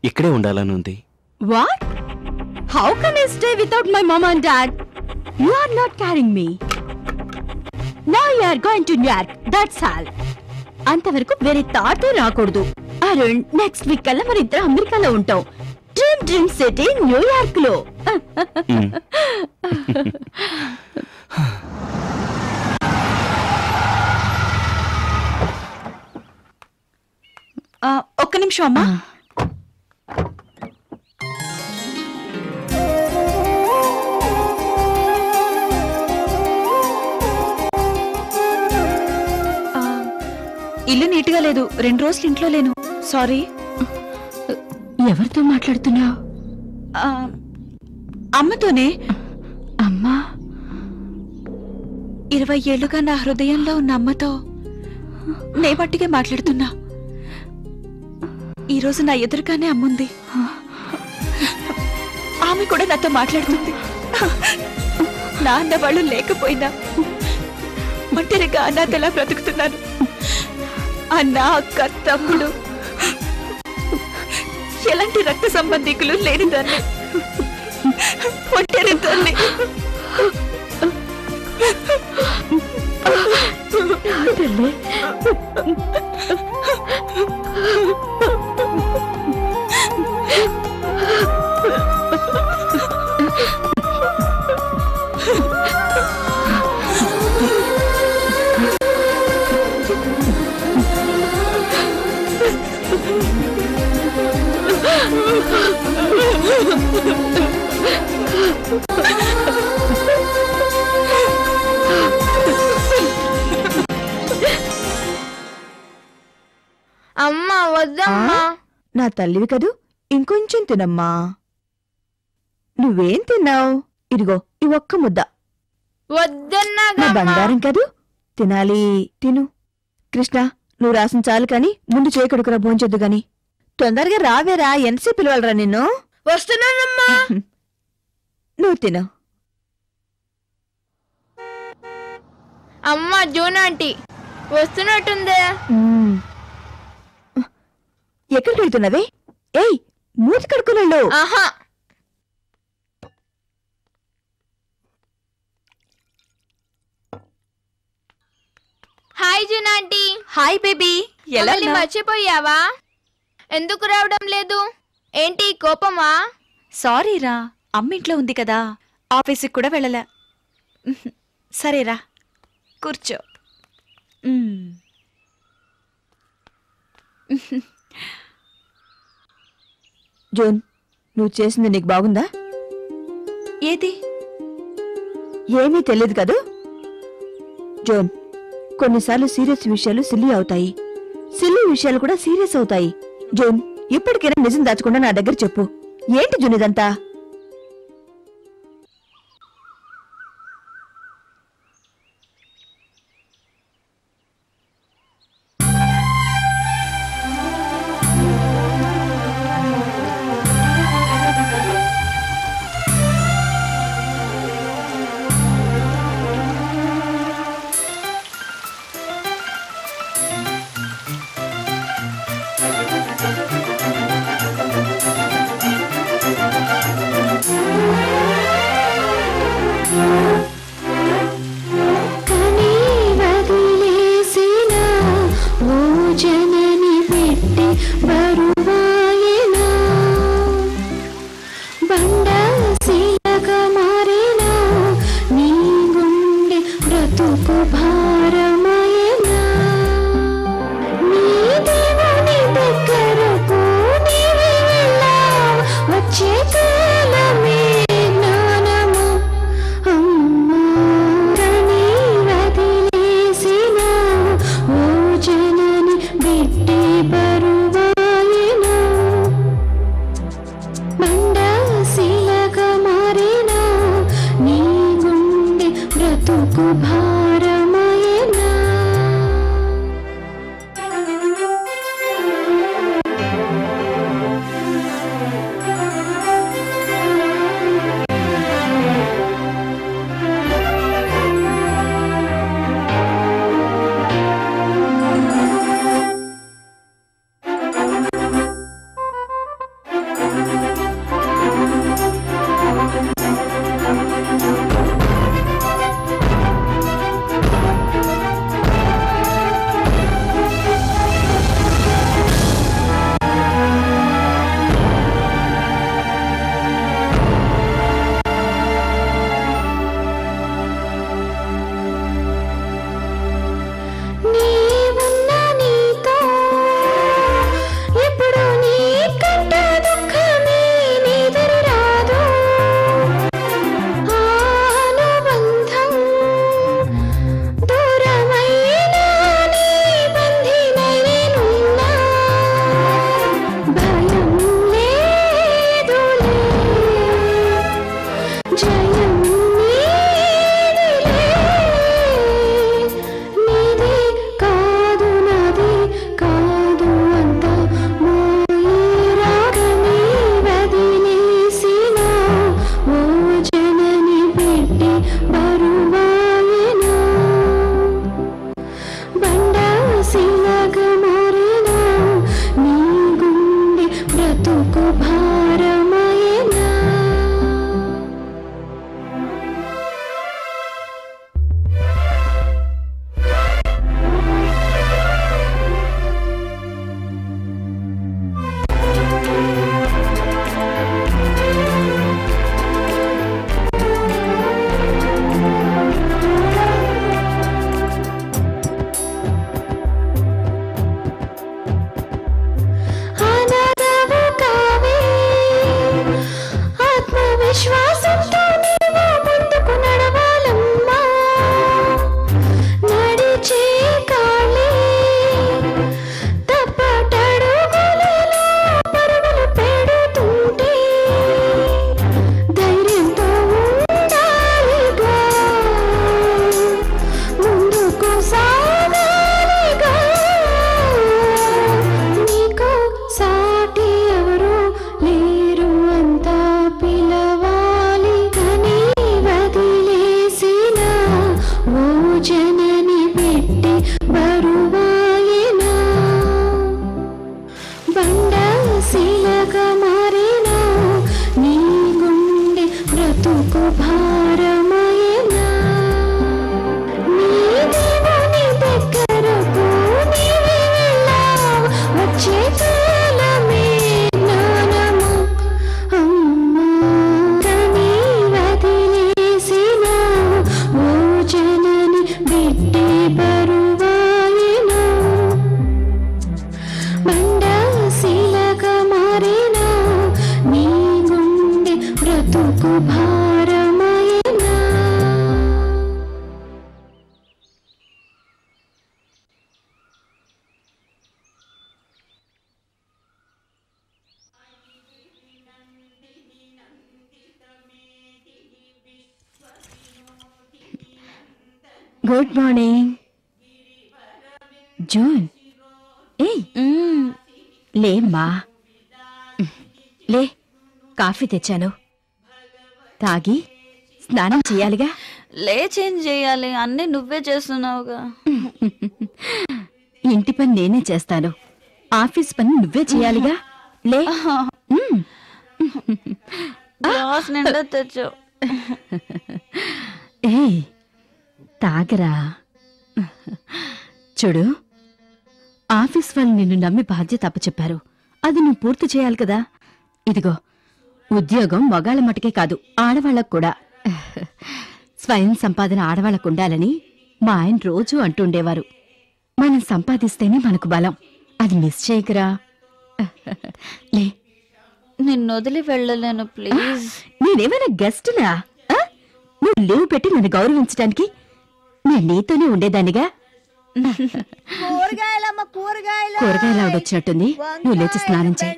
S4: ఇక్కడే ఉండాలని ఉంది.
S2: What? How can I stay without my mom and dad? You are not caring me. Now you are going to New York, that's all. అంతవరకు వేరే థాట్ రాకూడదు. అరుణ్, నెక్స్ట్ వీక్ కల్లా మన ఇద్దరం అమెరికాలో ఉంటాం. డ్రీమ్ సిటీ న్యూయార్క్ లో.
S5: ఒక్క నిమిషం అమ్మా. ఇల్లు నీట్గా లేదు. 2 రోజులు ఇంట్లో లేను. సారీ.
S2: ఎవరితో మాట్లాడుతున్నావు?
S5: అమ్మతోనే.
S2: అమ్మా?
S5: 20 ఏళ్లుగా నా హృదయంలో ఉన్న అమ్మతో నే మట్టిగా మాట్లాడుతున్నా. ఈరోజు నా ఎదురుగానే అమ్ముంది. ఆమె కూడా నాతో మాట్లాడుతుంది. నా అన్నవాళ్ళు లేకపోయినా ఒంటరిగా అనాథలా బ్రతుకుతున్నాను. అన్న, అక్క, తమ్ముడు, ఎలాంటి రక్త సంబంధికులు లేని దాన్ని, ఒంటరి దాన్ని.
S8: అమ్మా వద్దమ్మా.
S7: నా తల్లివి కదూ, ఇంకొంచెం తినమ్మా. నువ్వేం తిన్నావు? ఇదిగో ఈ ఒక్క ముద్ద.
S8: వద్దన్నా
S7: నా బంగారం కదూ, తినాలి, తిను. కృష్ణ, నువ్వు రాసిన చాలు కాని ముందు చేయకడుకురా, భోంచొద్దు గాని. తొందరగా రావేరా, ఎంతసేపు పిలవాలరా నిన్ను?
S8: వస్తున్నానమ్మా.
S7: నువ్వు తిను.
S8: అమ్మా, జూన్ ఆంటీ వస్తున్నట్టుందే.
S7: ఎక్కడికి వెళ్తున్నావే? ఏయ్, మూతి కడుకున్నాళ్ళు.
S8: ఆహా. Hi June aunty.
S5: Hi baby. ఎలా
S8: మళ్ళీ మర్చిపోయావా? ఎందుకు రావడం లేదు? ఏంటి కోపమా?
S5: సారీరా, అమ్మ ఇంట్లో ఉంది కదా, ఆఫీస్కి కూడా వెళ్ళలే. సరేరా, కూర్చో.
S7: జోన్, నువ్వు చేసింది నీకు బాగుందా?
S5: ఏది?
S7: ఏమీ తెలియదు కదూ. జోన్, కొన్నిసార్లు సీరియస్ విషయాలు సిల్లీ అవుతాయి, సిల్లీ విషయాలు కూడా సీరియస్ అవుతాయి. జోన్, ఇప్పటికైనా నిజం దాచకుండా నా దగ్గర చెప్పు. ఏంటి జోన్ ఇదంతా?
S2: Good morning June. ఏయ్ లేమ్మా, లే, కాఫీ తెచ్చాను, తాగి స్నానం చేయాలిగా.
S5: లేచేం చేయాలి, అన్నీ నువ్వే చేస్తున్నావుగా.
S2: ఇంటి పని నేనే చేస్తాను, ఆఫీస్ పని నువ్వే చేయాలిగా. లే.
S5: గ్లాస్ నిండా తెచ్చావు.
S2: ఏయ్ తాగరా. చూడు, ఆఫీస్ వాళ్ళు నిన్ను నమ్మి బాధ్యత అప్పచెప్పారు, అది నువ్వు పూర్తి చేయాలి కదా. ఇదిగో, ఉద్యోగం మగాళ్ళ మటుకే కాదు, ఆడవాళ్ళకు కూడా. స్వయం సంపాదన ఆడవాళ్ళకు ఉండాలని మా ఆయన రోజూ అంటుండేవారు. మనం సంపాదిస్తేనే మనకు బలం, అది మిస్ చేయకురా. లే.
S5: నిన్ను వదిలి వెళ్ళలేను, ప్లీజ్.
S2: నేనేమైనా గెస్టునా? నువ్వు లీవ్ పెట్టి నన్ను గౌరవించడానికి నేను నీతోనే ఉండేదానిగా. కూరగాయలు ఆవిడొచ్చినట్టుంది, నువ్వు లేచి స్నానం చేయి,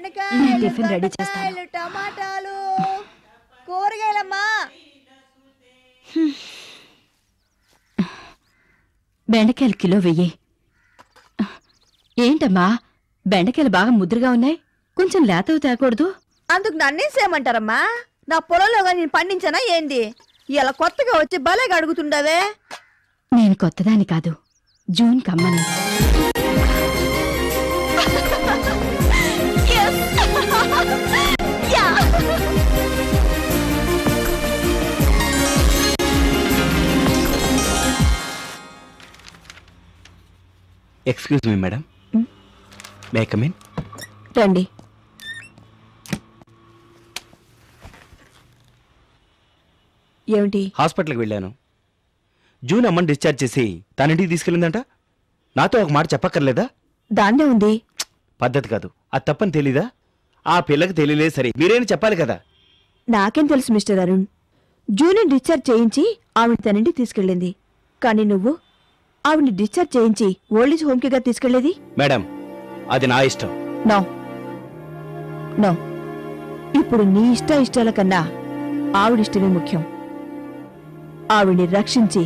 S2: టిఫిన్ రెడీ చేస్తాను.
S7: టమాటాలు, కూరగాయలమ్మా.
S2: బెండకాయలు కిలో వెయ్యి. ఏంటమ్మా, బెండకాయలు బాగా ముద్రగా ఉన్నాయి, కొంచెం లేతవి తేకూడదు?
S7: అందుకు నన్నేం చేయమంటారమ్మా? నా పొలంలో నేను పండించానా ఏంది? ఇలా కొత్తగా వచ్చి భలేగా అడుగుతుండవే.
S2: నేను కొత్తదాని కాదు, జూన్ కమ్మని.
S4: Excuse me madam, May I come in?
S7: రండి. ఏమిటి?
S4: హాస్పిటల్కి వెళ్ళాను. జూన్ అమ్మని డిశ్చార్జ్ చేసి తనింటికి తీసుకెళ్ళిందంట. నాతో ఒక మాట చెప్పక్కర్లేదా?
S7: దాన్నే ఉంది.
S4: పద్ధతి కాదు, అది తప్పని తెలీదా? ఆ పిల్లకి తెలియలేదు సరే, మీరేని చెప్పాలి కదా.
S7: నాకేం తెలుసు మిస్టర్ అరుణ్. జూనియర్ డిశ్చార్జ్ చేయించి ఆవిడ తనింటికి తీసుకెళ్ళింది, కానీ నువ్వు ఆవిడ్ని డిశ్చార్జ్ చేయించి ఓల్డేజ్ హోమ్కిగా తీసుకెళ్లేది?
S4: మేడం, అది నా ఇష్టం.
S7: నో నో, ఇప్పుడు నీ ఇష్టాల కన్నా ఆవిడిష్టమే ముఖ్యం. ఆవిడ్ని రక్షించి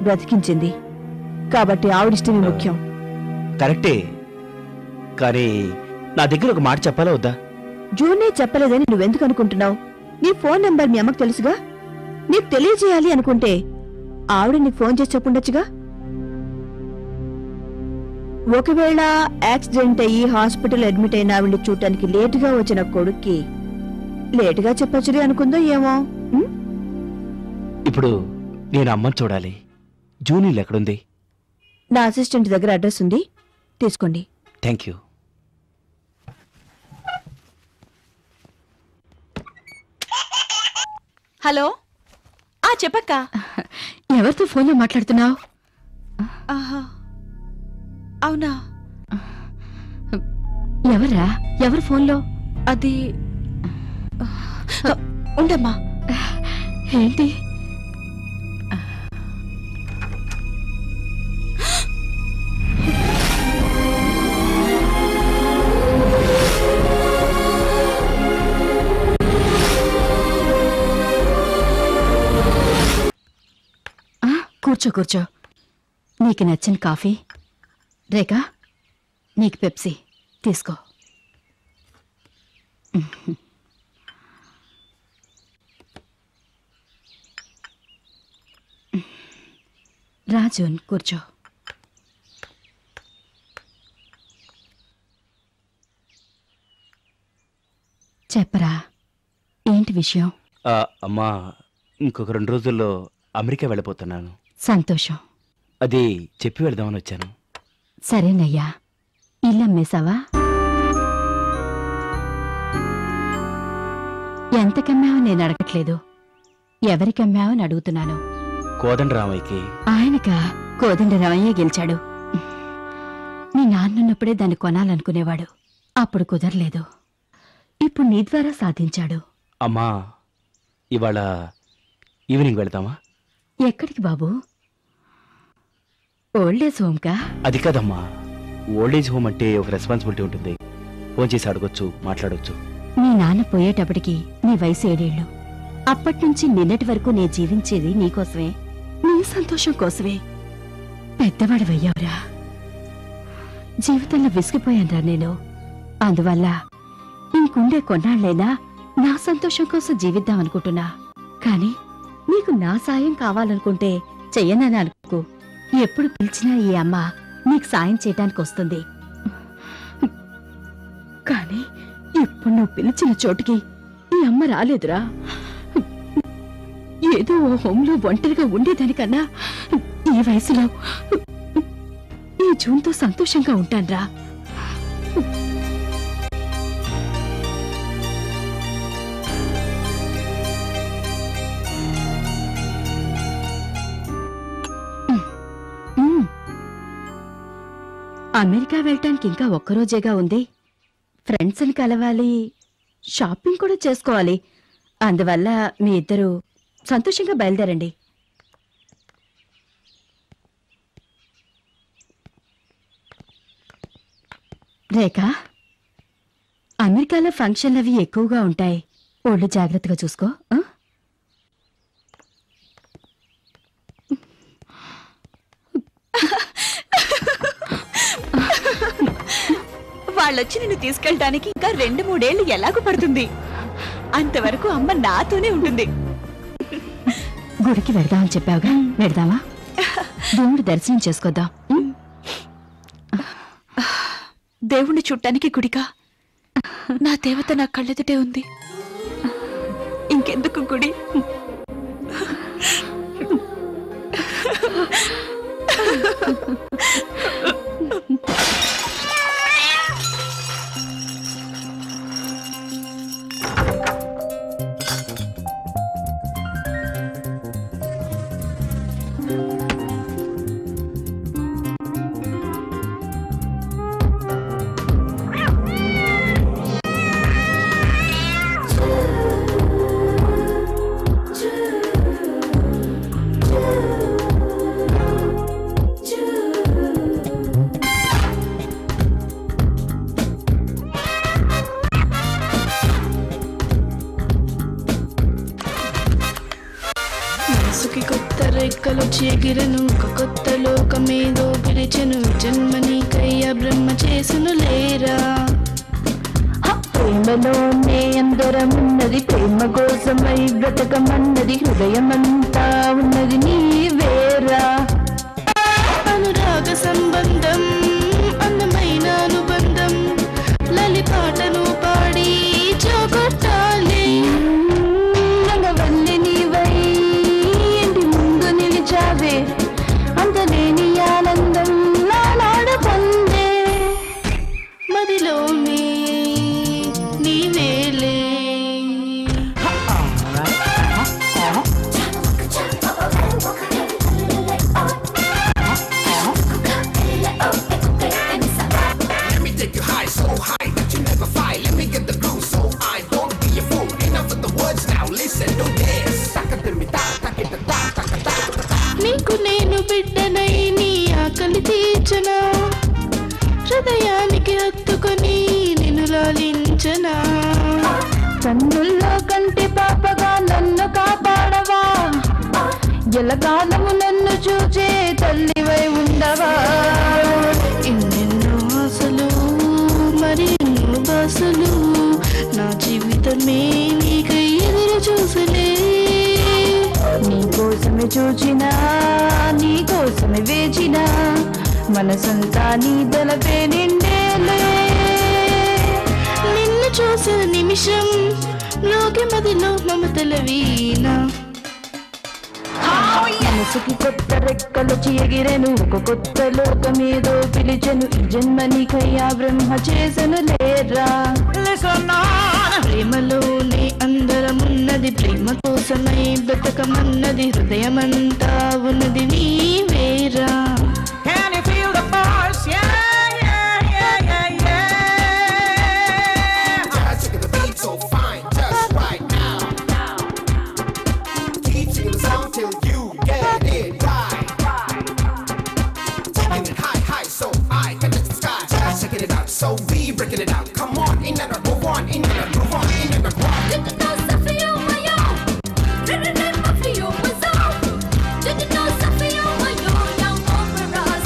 S7: బ్రతికించింది కాబట్టి ఆవిడిష్టమే ముఖ్యం.
S4: కరెక్టే, కానీ నా దగ్గర ఒక మాట చెప్పాలా వద్దా?
S7: జూనే చెప్పలేదని నువ్వెందుకు అనుకుంటున్నావు? నీ ఫోన్ నెంబర్ మీ అమ్మకు తెలుసుగా. నీకు తెలియజేయాలి అనుకుంటే ఆవిడ నీకు ఫోన్ చేసి చెప్పుండొచ్చుగా. ఒకవేళ యాక్సిడెంట్ అయ్యి హాస్పిటల్ అడ్మిట్ అయిన ఆవిడ్ని చూడటానికి లేటుగా వచ్చిన కొడుక్కి లేటుగా చెప్పొచ్చులే అనుకుందో ఏమో.
S4: ఇప్పుడు నేను అమ్మని చూడాలి. జూనియర్ ఎక్కడుంది?
S7: నా అసిస్టెంట్ దగ్గర అడ్రస్ ఉంది, తీసుకోండి.
S4: Thank you.
S5: హలో, చెప్పక్క.
S2: ఎవరితో ఫోన్లో మాట్లాడుతున్నావు?
S5: అవునా,
S2: ఎవరా? ఎవరు ఫోన్లో?
S5: అది ఉండమ్మా.
S2: ఏంటి? కూర్చో కూర్చో, నీకు నచ్చిన కాఫీ. రేఖా, నీకు పెప్సీ తీసుకో. రాజున్ కూర్చో. చెప్పరా, ఏంటి విషయం?
S4: అమ్మా, ఇంకొక 2 రోజుల్లో అమెరికా వెళ్ళిపోతున్నాను.
S2: సంతోషం.
S4: అది చెప్పి వెళదామని వచ్చాను.
S2: సరేనయ్యా. ఇల్లు అమ్మేశావా? ఎంతకమ్మావో నేను అడగట్లేదు, ఎవరికమ్మావో అని అడుగుతున్నాను.
S4: కోదండరామయ్యకి.
S2: ఆయనకా? కోదండరామయ్య గెలిచాడు. నీ నాన్నున్నప్పుడే దాన్ని కొనాలనుకునేవాడు, అప్పుడు కుదరలేదు. ఇప్పుడు నీ ద్వారా సాధించాడు.
S4: అమ్మా, ఇవాళ ఈవినింగ్ వెళదామా?
S2: ఎక్కడికి బాబు? ఓల్డేజ్ హోమ్కా?
S4: అది కాదమ్మా, ఓల్డేజ్ హోమ్ అంటే ఒక రెస్పాన్సిబిలిటీ ఉంటుంది. ఫోన్ చేసి అడగొచ్చు, మాట్లాడొచ్చు.
S2: మీ నాన్న పోయేటప్పటికి నీ వయసు 7 ఏళ్ళు. అప్పట్నుంచి నిన్నటి వరకు నేను జీవించేది నీకోసమే, నీ సంతోషం కోసమే. పెద్దవాడివయ్యావురా. జీవితంలో విసిగిపోయానురా నేను. అందువల్ల ఇంకుండే కొన్నాళ్లైనా నా సంతోషం కోసం జీవిద్దాం అనుకుంటున్నా. కానీ నీకు నా సాయం కావాలనుకుంటే చెయ్యనని అనుకో. ఎప్పుడు పిలిచినా ఈ అమ్మ నీకు సాయం చేయటానికి వస్తుంది. కానీ ఇప్పుడు నువ్వు పిలిచిన చోటుకి ఈ అమ్మ రాలేదురా. ఏదో ఓ హోంలో ఒంటరిగా ఉండేదానికన్నా ఈ వయసులో ఈ జూన్తో సంతోషంగా ఉంటాన్రా. అమెరికా వెళ్ళటానికి ఇంకా ఒక్కరోజేగా ఉంది. ఫ్రెండ్స్ని కలవాలి, షాపింగ్ కూడా చేసుకోవాలి. అందువల్ల మీ ఇద్దరు సంతోషంగా బయలుదేరండి. రేఖ, అమెరికాలో ఫంక్షన్లు అవి ఎక్కువగా ఉంటాయి. ఒళ్ళు జాగ్రత్తగా చూసుకో.
S5: వాళ్ళొచ్చి నిన్ను తీసుకెళ్ళడానికి ఇంకా 2-3 ఏళ్ళు ఎలాగూ పడుతుంది. అంతవరకు అమ్మ నాతోనే ఉంటుంది.
S2: గుడికి వెడదామని చెప్పావుగా, వెడదామా? దేవుడి దర్శనం చేసుకొద్దాం.
S5: దేవుణ్ణి చూడటానికి గుడికా? నా దేవత నా కళ్ళెదుటే ఉంది. ఇంకెందుకు గుడి?
S9: ఎగిరను ఒక కొత్త లోకమేదో పిలిచెను. జన్మనీకయ్య బ్రహ్మ చేసును లేరా. ప్రేమలోనే అందరమున్నది, ప్రేమ కోసమై బ్రతకమన్నది, హృదయమంతా ఉన్నది నీవేరా. అనురాగ సంబంధం అందమైన అనుబంధం, లలి పాటను పాడి చోకొట్టాలి. రంగవల్లి నీవై ఇంటి ముందు నిలిచావే, అంతలేని ఆనందం నానాడ పొందే. మదిలోనే నీవేలే. నీకు నేను బిడ్డనై నీ ఆకలి తీర్చనా, హృదయానికి హత్తుకొని నిన్ను లాలించనా. కన్నుల్లో కంటి పాపగా నన్ను కాపాడవా, ఎల్లకాలము నన్ను చూచే తల్లివై ఉండవా. ఎన్నెన్నో ఆశలు మరి ఎన్నో బాసలు, నా జీవితమే నీకై ఎదురు చూసలే. నీకోసమే చూచినా, నీకోసమే వేచినా, మనసంతా నీ తలపే నిండేలే. నిన్ను చూసిన నిమిషం లోకి మదిలో మమతల వీణ. మనసుకి కొత్త రెక్కలు ఎగిరెను, ఒక కొత్త లోకమేదో పిలిచెను. ఈ జన్మ నీకయ్యా బ్రహ్మ చేసను లేరా. ప్రేమలోనే అందరమున్నది, ప్రేమ కోసమై బ్రతకమన్నది, హృదయమంతా ఉన్నది నీవేరా.
S10: So we breaking it out. Come on, ain't that a move on? Ain't that a move on? Ain't that a move on? Did you know something you my own? Did you know something you was on? Did you know something you my own? Young overall,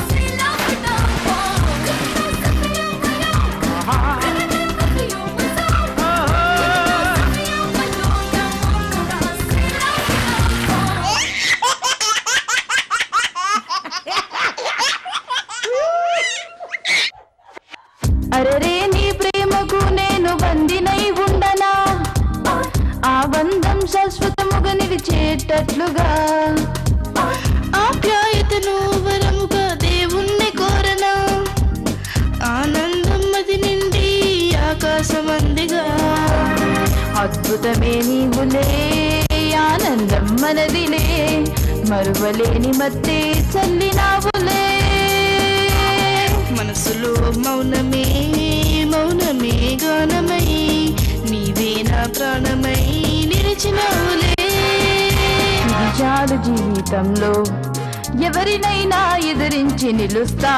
S9: అరరే నీ ప్రేమకు నేను బందినై ఉండనా ఆ బంధం శాశ్వతముగా నిలిచేటట్లుగా
S1: ఆప్యాయతను వరముగా దేవుణ్ణి కోరనా ఆనందం అది నిండి ఆకాశమందిగా
S9: అద్భుతమే నీవులే ఆనందం మనదిలే మరువలేని మత్తే చల్లినావులే
S1: మనసులో మౌనమే మౌనమే గానమై నీవే నా ప్రాణమై నిలిచినవులే
S9: ఇది చాలు జీవితంలో ఎవరినైనా ఎదిరించి నిలుస్తా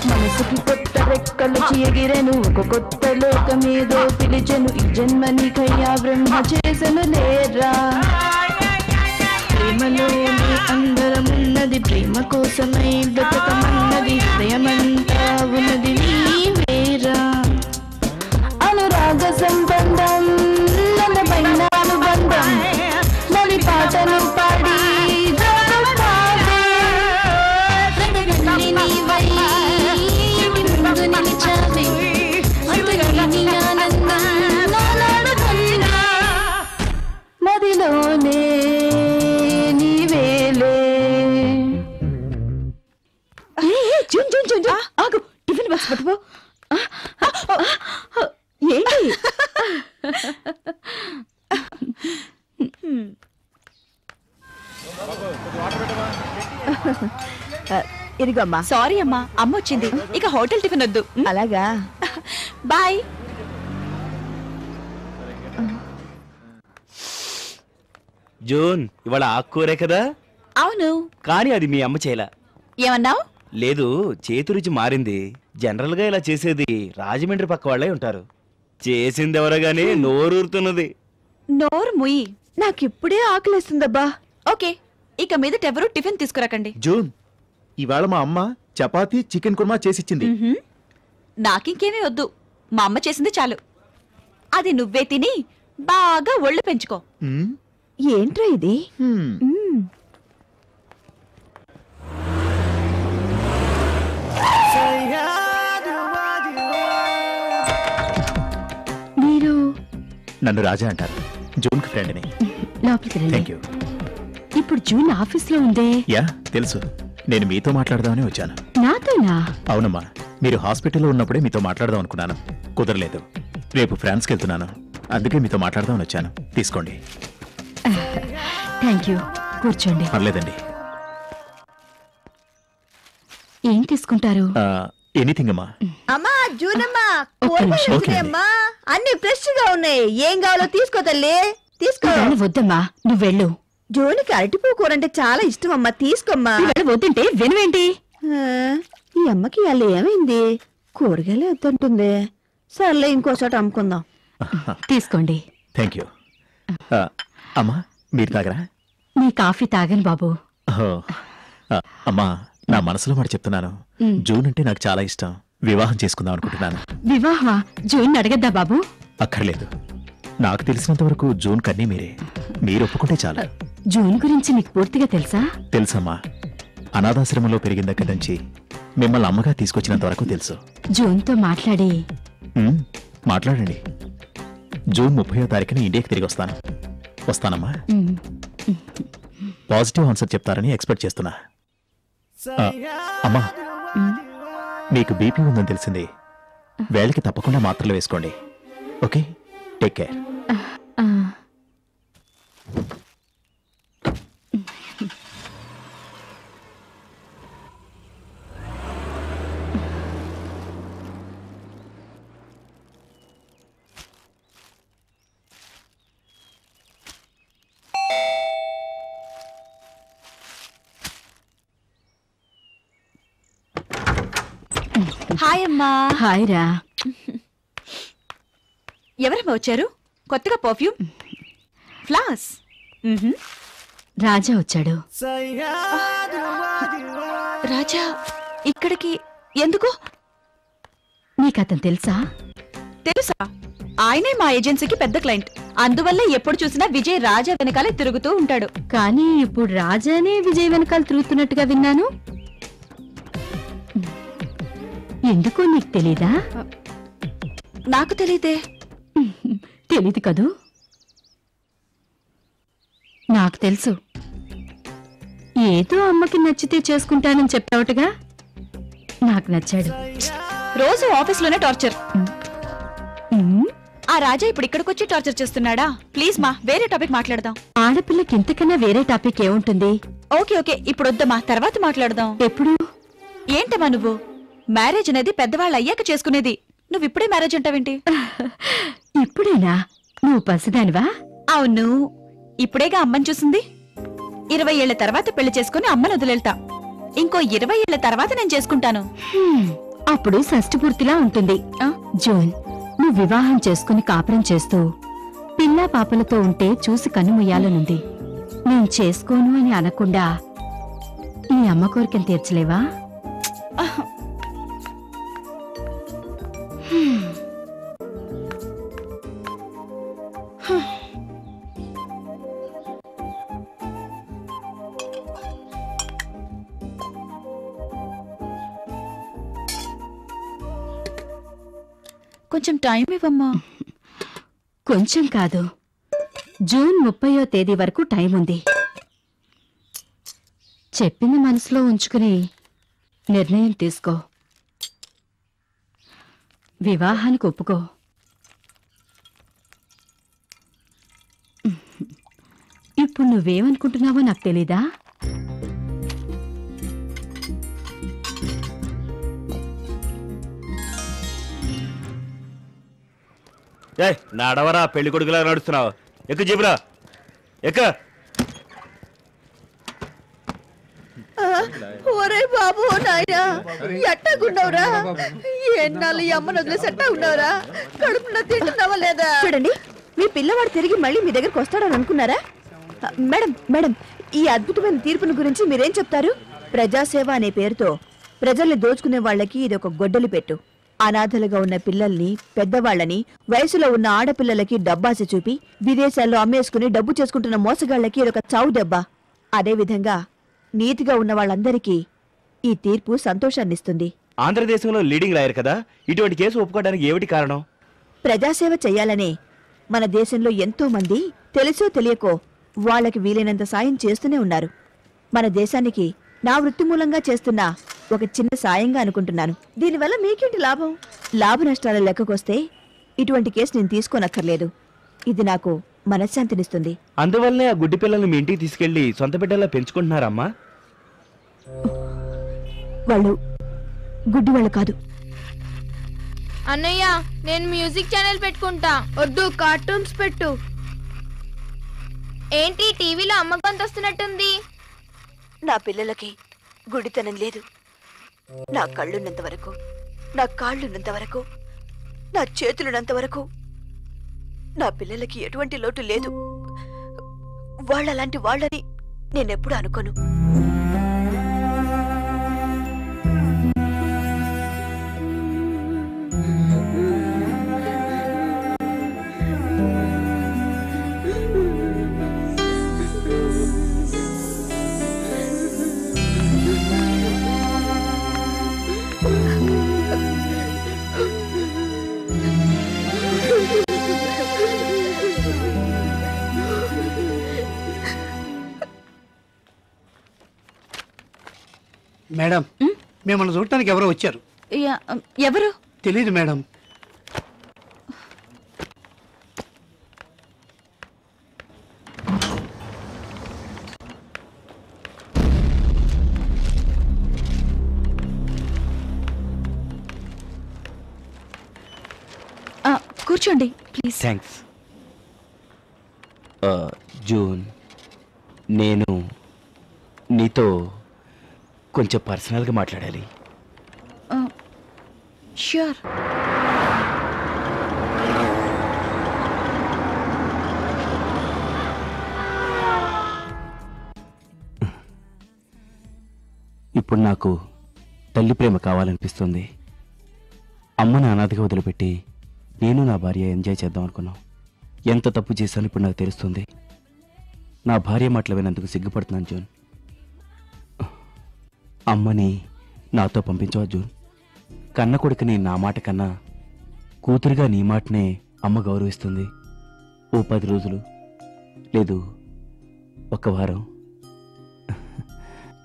S9: మనసుకి కొత్త రెక్కలు ఎగిరెను ఒక కొత్త లోకమేదో పిలిచెను ఈ జన్మనికయ్యా బ్రహ్మ చేసెను లేరా
S1: ప్రేమలోనే అందరమున్నది ప్రేమ కోసమై బ్రతకమన్నది హృదయమంతా ఉన్నది నీవేరా
S9: అనురాగ సంబంధం నలపైన అనుబంధం నలి పాటలు పాడి
S1: నీవై ముందు నిలిచావే అంతగిని ఆనందం నానాడుతున్నా
S9: మదిలోనే నీవేలే
S2: జూన్ జూన్ జూన్ జూన్ ఆగు టిఫిన్ బాక్స్ పట్టుకో ఏంటి
S7: ఇదిగో అమ్మా.
S5: సారీ అమ్మా, అమ్మ వచ్చింది, ఇక హోటల్ టిఫిన్ వద్దు.
S7: అలాగా
S5: బాయ్.
S4: జూన్ ఇవాళ ఆకుకూరే కదా?
S5: అవును.
S4: కానీ అది మీ అమ్మ చేయలా.
S5: ఏమన్నావు?
S4: లేదు, చేతి రుచి మారింది. జనరల్ గా ఇలా చేసేది రాజమండ్రి పక్క వాళ్ళే ఉంటారు. చేసింది ఎవరో గానీ నోరూరుతున్నది.
S5: నోరు ముయ్యి.
S7: నాకిప్పుడే ఆకలిస్తుందబ్బా.
S5: ఓకే, ఇక మీదట ఎవరు టిఫిన్ తీసుకురాకండి.
S3: జూన్ ఇవాళ మా అమ్మ చపాతీ చికెన్ కుర్మా చేసిచ్చింది.
S5: నాకింకేమీ వద్దు, మా అమ్మ చేసింది చాలు. అది నువ్వే తిని బాగా ఒళ్ళు పెంచుకో.
S7: ఏంట్రా ఇది?
S2: మీరు
S3: నన్ను రాజా అంటారు. జూన్ కి ఫ్రెండ్ని.
S2: లోపలికి రండి.
S3: Thank you.
S2: ఇప్పుడు జూన్ ఆఫీస్ లో ఉందే.
S3: యా తెలుసు, నేను మీతో మాట్లాడదామని వచ్చాను.
S2: నాతోనా?
S3: అవునమ్మా, మీరు హాస్పిటల్లో ఉన్నప్పుడే మీతో మాట్లాడదాం అనుకున్నాను, కుదరలేదు. రేపు ఫ్రాన్స్కి వెళ్తున్నాను, అందుకే మీతో మాట్లాడదామని వచ్చాను. తీసుకోండి.
S2: Thank you. కూర్చోండి.
S3: పర్లేదండి.
S2: ఏం తీసుకుంటారు?
S3: ఎనీథింగ్ అమ్మా.
S7: అమ్మా జూనమ్మా,
S3: ఒక్క నిమిషం. ఓకే అండి.
S7: అమ్మా అన్ని ఫ్రెష్ గా ఉన్నాయి. ఏం కావాలో తీసుకో తల్లి, తీసుకో.
S2: ఇవాళ వద్దమ్మా, నువ్వు వెళ్ళు.
S7: జోనికి అరటిపూ కూర అంటే చాలా ఇష్టం అమ్మా, తీసుకోమ్మా.
S2: ఇవాళ వద్దంటే వినవేంటి?
S7: ఈ అమ్మకి ఇవాళ ఏమైంది? కూరగాయలు వద్దంటుంది. సర్లే, ఇంకోచోట అమ్ముకుందాం.
S2: తీసుకోండి.
S3: Thank you. అమ్మా మీరు తాగరా?
S2: నీ కాఫీ తాగను బాబు.
S3: అమ్మా, నా మనసులో మాట చెప్తున్నాను. జూన్ అంటే నాకు చాలా ఇష్టం. వివాహం చేసుకుందాం అనుకుంటున్నాను.
S2: వివాహమా? జూన్ అడగద్దా బాబు?
S3: అక్కర్లేదు, నాకు తెలిసినంత వరకు జూన్ కన్నీ మీరే. మీరు ఒప్పుకుంటే చాలు.
S2: జూన్ గురించి నీకు పూర్తిగా తెలుసా?
S3: తెలుసమ్మా, అనాథాశ్రమంలో పెరిగిన దగ్గర నుంచి మిమ్మల్ని అమ్మగా తీసుకొచ్చినంత వరకు తెలుసు.
S2: జూన్తో మాట్లాడి
S3: మాట్లాడండి. జూన్ 30వ తారీఖున ఇండియాకి తిరిగి వస్తాను. వస్తానమ్మా. పాజిటివ్ ఆన్సర్ చెప్తారని ఎక్స్పెక్ట్ చేస్తున్నా. అమ్మా, మీకు బీపీ ఉందని తెలిసింది. వేళకి తప్పకుండా మాత్రలు వేసుకోండి. Okay, take care.
S5: హాయ్ అమ్మా.
S2: హాయ్ రా.
S5: ఎవరమ్మా వచ్చారు? కొత్తగా పర్ఫ్యూమ్, ఫ్లాస్.
S2: రాజా వచ్చాడు.
S5: రాజా ఇక్కడికి ఎందుకు?
S2: నీకతను తెలుసా?
S5: తెలుసా, ఆయనే మా ఏజెన్సీకి పెద్ద క్లయింట్. అందువల్ల ఎప్పుడు చూసినా విజయ్ రాజా వెనకాలే తిరుగుతూ ఉంటాడు.
S2: కానీ ఇప్పుడు రాజానే విజయ్ వెనకాల తిరుగుతున్నట్టుగా విన్నాను. ఎందుకో నీకు తెలీదా?
S5: నాకు తెలీదే.
S2: తెలీదు కదూ? నాకు తెలుసు. ఏదో అమ్మకి నచ్చితే చేసుకుంటానని చెప్పావుటగా, నాకు నచ్చాడు.
S5: రోజు ఆఫీస్లోనే టార్చర్. ఆ రాజా ఇప్పుడు ఇక్కడికొచ్చి టార్చర్ చేస్తున్నాడా? ప్లీజ్ మా, వేరే టాపిక్ మాట్లాడదాం.
S2: ఆడపిల్లకి ఇంతకన్నా వేరే టాపిక్ ఏముంటుంది?
S5: ఓకే ఓకే, ఇప్పుడు వద్దమ్మా, తర్వాత మాట్లాడదాం.
S2: ఎప్పుడు?
S5: ఏంటమ్మా నువ్వు? మ్యారేజ్ అనేది పెద్దవాళ్ళు అయ్యాక చేసుకునేది. నువ్వు ఇప్పుడే మ్యారేజ్ అంటావేంటి?
S2: ఇప్పుడేనా? నువ్వు పసిదానివా?
S5: అవును, ఇప్పుడేగా అమ్మని చూసింది. 20 ఏళ్ల తర్వాత పెళ్లి చేసుకుని అమ్మను వదిలేళ్తా. ఇంకో 20 ఏళ్ల తర్వాత నేను చేసుకుంటాను.
S2: అప్పుడు షష్ఠి పూర్తిలా ఉంటుంది. జూన్, నువ్వు వివాహం చేసుకుని కాపురం చేస్తూ పిల్లా పాపలతో ఉంటే చూసి కన్నుముయ్యాలనుంది. నేను చేసుకోను అని అనకుండా ఈ అమ్మ కోరికను తీర్చలేవా?
S5: కొంచెం టైం ఇవ్వమ్మా.
S2: కొంచెం కాదు, జూన్ 30వ తేదీ వరకు టైం ఉంది. చెప్పింది మనసులో ఉంచుకుని నిర్ణయం తీసుకో. వివాహానికి ఒప్పుకో. ఇప్పుడు నువ్వేమనుకుంటున్నావో నాకు తెలీదా?
S4: నడవరా, పెళ్లి కొడుకులా నడుస్తున్నావు. ఎక్క చెబురా, ఎక్క.
S7: ఒరే బాబు నాయనా, ఎట్టాగున్నావురా? ఎన్నాళ్ళు ఈ అమ్మను వదిలేసి ఎట్టాగున్నావురా? కడుపున తింటున్నావా లేదా? చూడండి, మీ పిల్లవాడు తిరిగి మళ్ళీ మీ దగ్గరకు వస్తాడని అనుకున్నారా? మేడం మేడం, ఈ అద్భుతమైన తీర్పును గురించి మీరేం చెప్తారు? ప్రజాసేవ అనే పేరుతో ప్రజల్ని దోచుకునే వాళ్ళకి ఇది ఒక గొడ్డలి పెట్టు. అనాథలుగా ఉన్న పిల్లల్ని, పెద్దవాళ్లని, వయసులో ఉన్న ఆడపిల్లలకి డబ్బాసి చూపి విదేశాల్లో అమ్మేసుకుని డబ్బు చేసుకుంటున్న మోసగాళ్లకి ఇదొక చావు దెబ్బ. అదేవిధంగా నీతిగా ఉన్న వాళ్ళందరికీ ఈ తీర్పు సంతోషాన్నిస్తుంది.
S4: ఆంధ్రదేశంలో లీడింగ్ లాయర్ కదా, ఇటువంటి కేసు ఒప్పుకోవడానికి ఏమిటి కారణం?
S7: ప్రజాసేవ చెయ్యాలనే మన దేశంలో ఎంతో మంది తెలుసో తెలియకో వాళ్ళకి వీలైనంత సాయం చేస్తూనే ఉన్నారు. మన దేశానికి నా వృత్తి మూలంగా చేస్తున్న ఒక చిన్న సాయంగా అనుకుంటున్నాను. దీనివల్ల మీకేంటి లాభం? లాభ నష్టాల లెక్కకొస్తే ఇటువంటి కేసు నేను తీసుకోనక్కర్లేదు. ఇది నాకు మనశ్శాంతినిస్తుంది.
S4: అందువల్లనే ఆ గుడ్డి పిల్లల్ని మీ ఇంటికి తీసుకెళ్లి సొంత బిడ్డల్లా పెంచుకుంటున్నారమ్మా?
S7: వాళ్ళు గుడ్డి వాళ్ళు కాదు.
S8: అన్నయ్య, నేను మ్యూజిక్ ఛానల్ పెట్టుకుంటా. వద్దు, కార్టూన్స్ పెట్టు. ఏంటి టీవీలో అమ్మ గొంతు వస్తున్నట్టుంది?
S7: నా పిల్లలకి గుడితనం లేదు. నా కళ్ళున్నంత వరకు, నా కాళ్ళున్నంత వరకు, నా చేతులున్నంత వరకు నా పిల్లలకి ఎటువంటి లోటు లేదు. వాళ్ళలాంటి వాళ్ళని నేనెప్పుడు అనుకోను.
S6: మేడం, మిమ్మల్ని చూడటానికి ఎవరో వచ్చారు.
S5: ఎవరు?
S6: తెలీదు మేడం.
S5: కూర్చోండి ప్లీజ్.
S4: థ్యాంక్స్. జూన్, నేను నీతో కొంచెం పర్సనల్గా మాట్లాడాలి.
S5: ష్యూర్.
S4: ఇప్పుడు నాకు తల్లి ప్రేమ కావాలనిపిస్తుంది. అమ్మని అనాథగా వదిలిపెట్టి నేను నా భార్య ఎంజాయ్ చేద్దాం అనుకున్నాం. ఎంత తప్పు చేశాను ఇప్పుడు నాకు తెలుస్తుంది. నా భార్య మాటలు వినందుకు సిగ్గుపడుతున్నాను జూన్. అమ్మని నాతో పంపించవా జూన్? కన్న కొడుకుని నా మాట కన్నా కూతురుగా నీ మాటనే అమ్మ గౌరవిస్తుంది. ఓ 10 రోజులు లేదు 1 వారం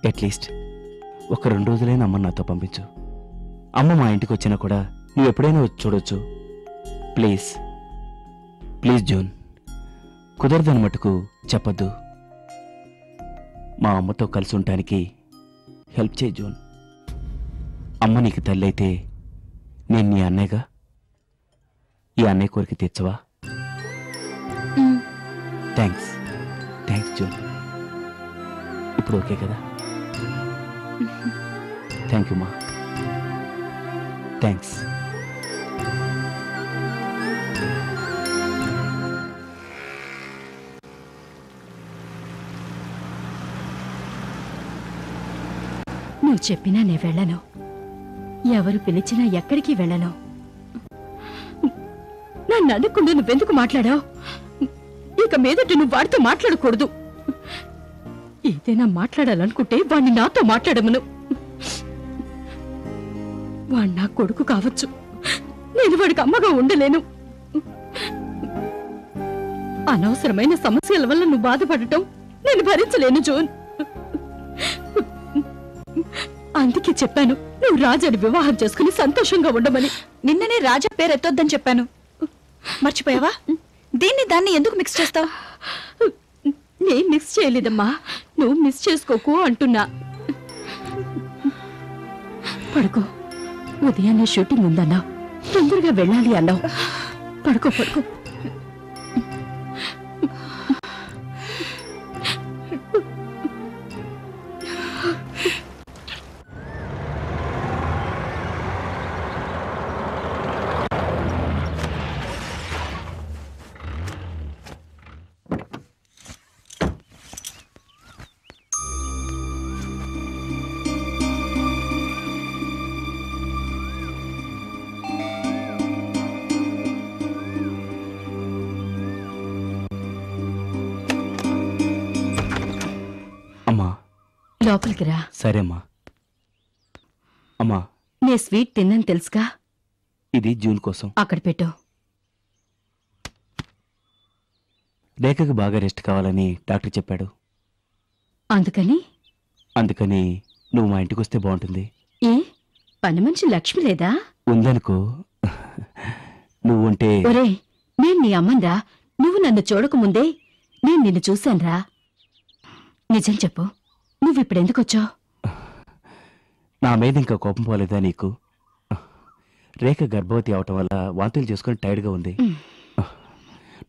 S4: అట్లీస్ట్ ఒక 2 రోజులైనా అమ్మ నాతో పంపించు. అమ్మ మా ఇంటికి వచ్చినా కూడా నువ్వు ఎప్పుడైనా వచ్చి చూడొచ్చు. ప్లీజ్ ప్లీజ్ జూన్, కుదరదని మటుకు చెప్పద్దు. మా అమ్మతో కలిసి ఉండటానికి హెల్ప్ చేయి జూన్. అమ్మ నీకు తల్లి అయితే నేను నీ అన్నయ్యగా. ఈ అన్నయ్య కోరిక తీర్చవా? Thanks June. ఇప్పుడు ఓకే కదా? థ్యాంక్ యూ మా. థ్యాంక్స్.
S2: నువ్వు చెప్పినా నే వెళ్ళను. ఎవరు పిలిచినా ఎక్కడికి వెళ్ళను. నన్ను అడగకుండా నువ్వెందుకు మాట్లాడావు? ఇక మీదట నువ్వు వాడితో మాట్లాడకూడదు. ఏదైనా మాట్లాడాలనుకుంటే వాణ్ణి నాతో మాట్లాడమను. వాడు నా కొడుకు కావచ్చు, నేను వాడికి అమ్మగా ఉండలేను. అనవసరమైన సమస్యల వల్ల నువ్వు బాధపడటం నేను భరించలేను జోన్. అందుకే చెప్పాను నువ్వు రాజాని వివాహం చేసుకుని సంతోషంగా ఉండమని.
S5: నిన్ననే రాజా పేరు ఎత్తొద్దని చెప్పాను, మర్చిపోయావా? దీన్ని దాన్ని ఎందుకు మిక్స్ చేస్తావు?
S2: నేను మిక్స్ చేయలేదమ్మా, నువ్వు మిస్ చేసుకోకు అంటున్నా. పడుకో, ఉదయాన్నే షూటింగ్ ఉందన్నా, తొందరగా వెళ్ళాలి అన్నావు. పడుకో పడుకో. లోపలికి రా.
S4: సరేమ్మా. అమ్మా,
S2: నే స్వీట్ తిన్నాను తెలుసుగా.
S4: ఇది జూన్ కోసం.
S2: అక్కడ పెట్టు.
S4: రేఖకు బాగా రెస్ట్ కావాలని డాక్టర్ చెప్పాడు. అందుకని నువ్వు మా ఇంటికి వస్తే బాగుంటుంది.
S2: ఏ పని మనిషి లక్ష్మి లేదా?
S4: ఉందనుకో. నువ్వు ఉంటే.
S2: ఒరే, నేను నీ అమ్మందా? నువ్వు నన్ను చూడకముందే నేను నిన్ను చూశానురా. నిజం చెప్పు, నువ్విప్పుడెందుకొచ్చావు?
S4: నా మీద ఇంకా కోపం పోలేదా నీకు? రేఖ గర్భవతి అవటం వల్ల వాంతులు చేసుకుని టైర్డ్గా ఉంది.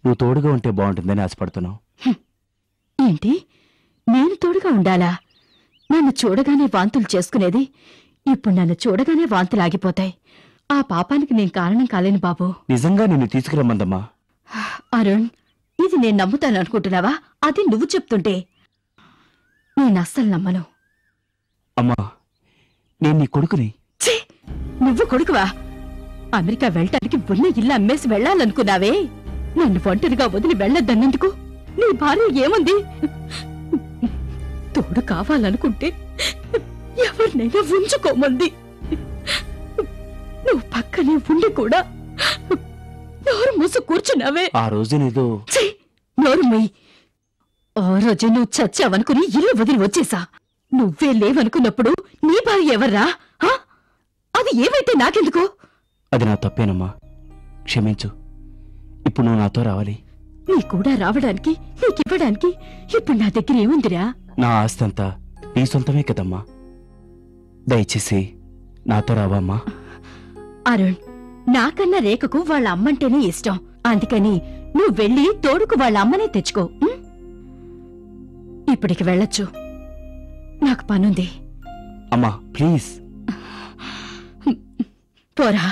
S4: నువ్వు తోడుగా ఉంటే బాగుంటుందని ఆశపడుతున్నావు.
S2: ఏంటి, నేను తోడుగా ఉండాలా? నన్ను చూడగానే వాంతులు చేసుకునేది ఇప్పుడు నన్ను చూడగానే వాంతులు ఆగిపోతాయి. ఆ పాపానికి నేను కారణం కాలేను బాబు.
S4: నిజంగా నిన్ను తీసుకురమ్మందమ్మా.
S2: అరుణ్, ఇది నేను నమ్ముతాననుకుంటున్నావా? అది నువ్వు చెప్తుంటే నేను అస్సలు నమ్మను.
S4: అమ్మా, నేను నీ కొడుకుని.
S2: నువ్వు కొడుకువా? అమెరికా వెళ్ళటానికి ఉన్న ఇల్లు అమ్మేసి వెళ్ళాలనుకున్నావే? నన్ను ఒంటరిగా వదిలి వెళ్ళొద్దన్నందుకు నీ భార్య ఏముంది? తోడు కావాలనుకుంటే ఎవరినైనా ఉంచుకోమంది. నువ్వు పక్కనే ఉండి కూడా నోరు మూసు కూర్చున్నావే.
S4: ఆ రోజు నీదో.
S2: నోరు మొయ్యి. ఆ రోజు నువ్వు చచ్చావనుకుని ఇల్లు వదిలి వచ్చేసా. నువ్వే లేవనుకున్నప్పుడు నీ భార్య ఎవర్రా? అది ఏమైతే నాకెందుకు?
S4: అది నా తప్పేనమ్మా, క్షమించు. ఇప్పుడు నువ్వు నాతో రావాలి.
S2: నీ కూడా రావడానికి, నీకివ్వడానికి ఇప్పుడు నా దగ్గర ఏముందిరా?
S4: నా ఆస్తంతా నీ సొంతమే కదమ్మా. దయచేసి నాతో రావమ్మా.
S2: అరుణ్, నాకన్నా రేఖకు వాళ్ళ అమ్మంటేనే ఇష్టం. అందుకని నువ్వు వెళ్ళి తోడుకు వాళ్ళ అమ్మనే తెచ్చుకో. ఇప్పటికి వెళ్ళొచ్చు, నాకు పనుంది.
S4: అమ్మా ప్లీజ్.
S2: పోరా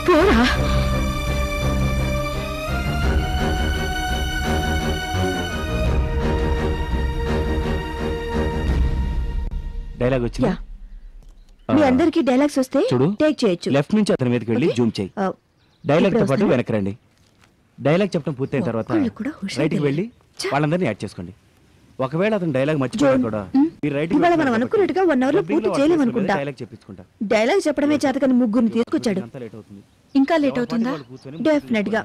S2: పోరా.
S4: డైలాగ్ వచ్చిందా?
S7: మీ అందరికి డైలాగ్స్ వస్తే
S4: చూడు,
S7: టేక్ చేయొచ్చు.
S4: లెఫ్ట్ నుంచి అతని మీదకి వెళ్ళి జూమ్ చేయి. డైలాగ్ తో పాటు వెనక్కి రండి. డైలాగ్ చెప్పడం పూర్తయిన తర్వాత రైట్కి వెళ్ళి వాళ్ళందరినీ యాడ్ చేసుకోండి. ఒకవేళ అతను డైలాగ్ మర్చిపోయినా కూడా
S7: ఇవాళ మనం అనుకున్నట్టుగా 1 అవర్ లో పూర్తి చేయలేమనుకుంటా. డైలాగ్ చెప్పడమే చేతకని ముగ్గురిని తీసుకొచ్చాడు.
S5: ఇంకా లేట్ అవుతుందా?
S7: డెఫినెట్ గా.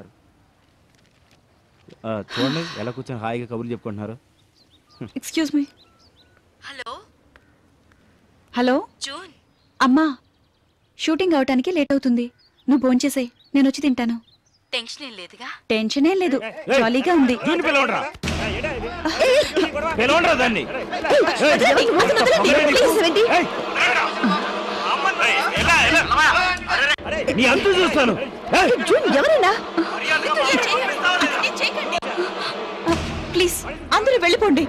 S4: చూడండి ఎలా కూర్చొని హాయిగా కబుర్లు చెప్పుకుంటున్నారు.
S5: Excuse me. Hello June. అమ్మా, షూటింగ్ అవటానికి లేట్ అవుతుంది. నువ్వు భోంచేసేయ్, నేను వచ్చి తింటాను.
S2: టెన్షన్ ఏం లేదుగా?
S5: టెన్షన్ ఏం లేదు, జాలీగా ఉంది.
S4: నీ అంతు చూస్తాను.
S7: ఎవరైనా
S5: ప్లీజ్ అందరూ వెళ్ళిపోండి.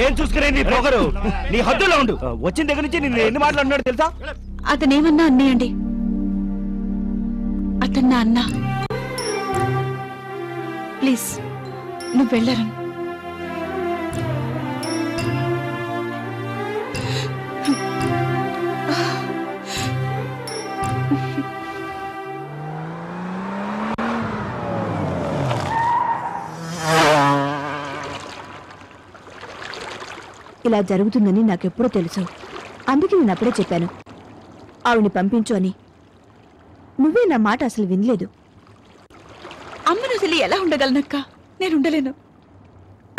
S4: ఏం చూసుకునే నీ పొగరు, నీ హద్దులో ఉండు. వచ్చిన దగ్గర నుంచి నిన్ను ఎన్ని మాటలు అన్నాడు తెలుసా?
S5: అతనేమన్నా అన్నయ్యండి, అతను నా అన్న. ప్లీజ్ నువ్వు వెళ్ళరు.
S7: ఇలా జరుగుతుందని నాకెప్పుడో తెలుసు. అందుకే నేను అప్పుడే చెప్పాను ఆవిడ్ని పంపించు అని. నువ్వే నా మాట అసలు వినలేదు.
S5: అమ్మను వదిలి ఎలా ఉండగలనక్క? నేను ఉండలేను.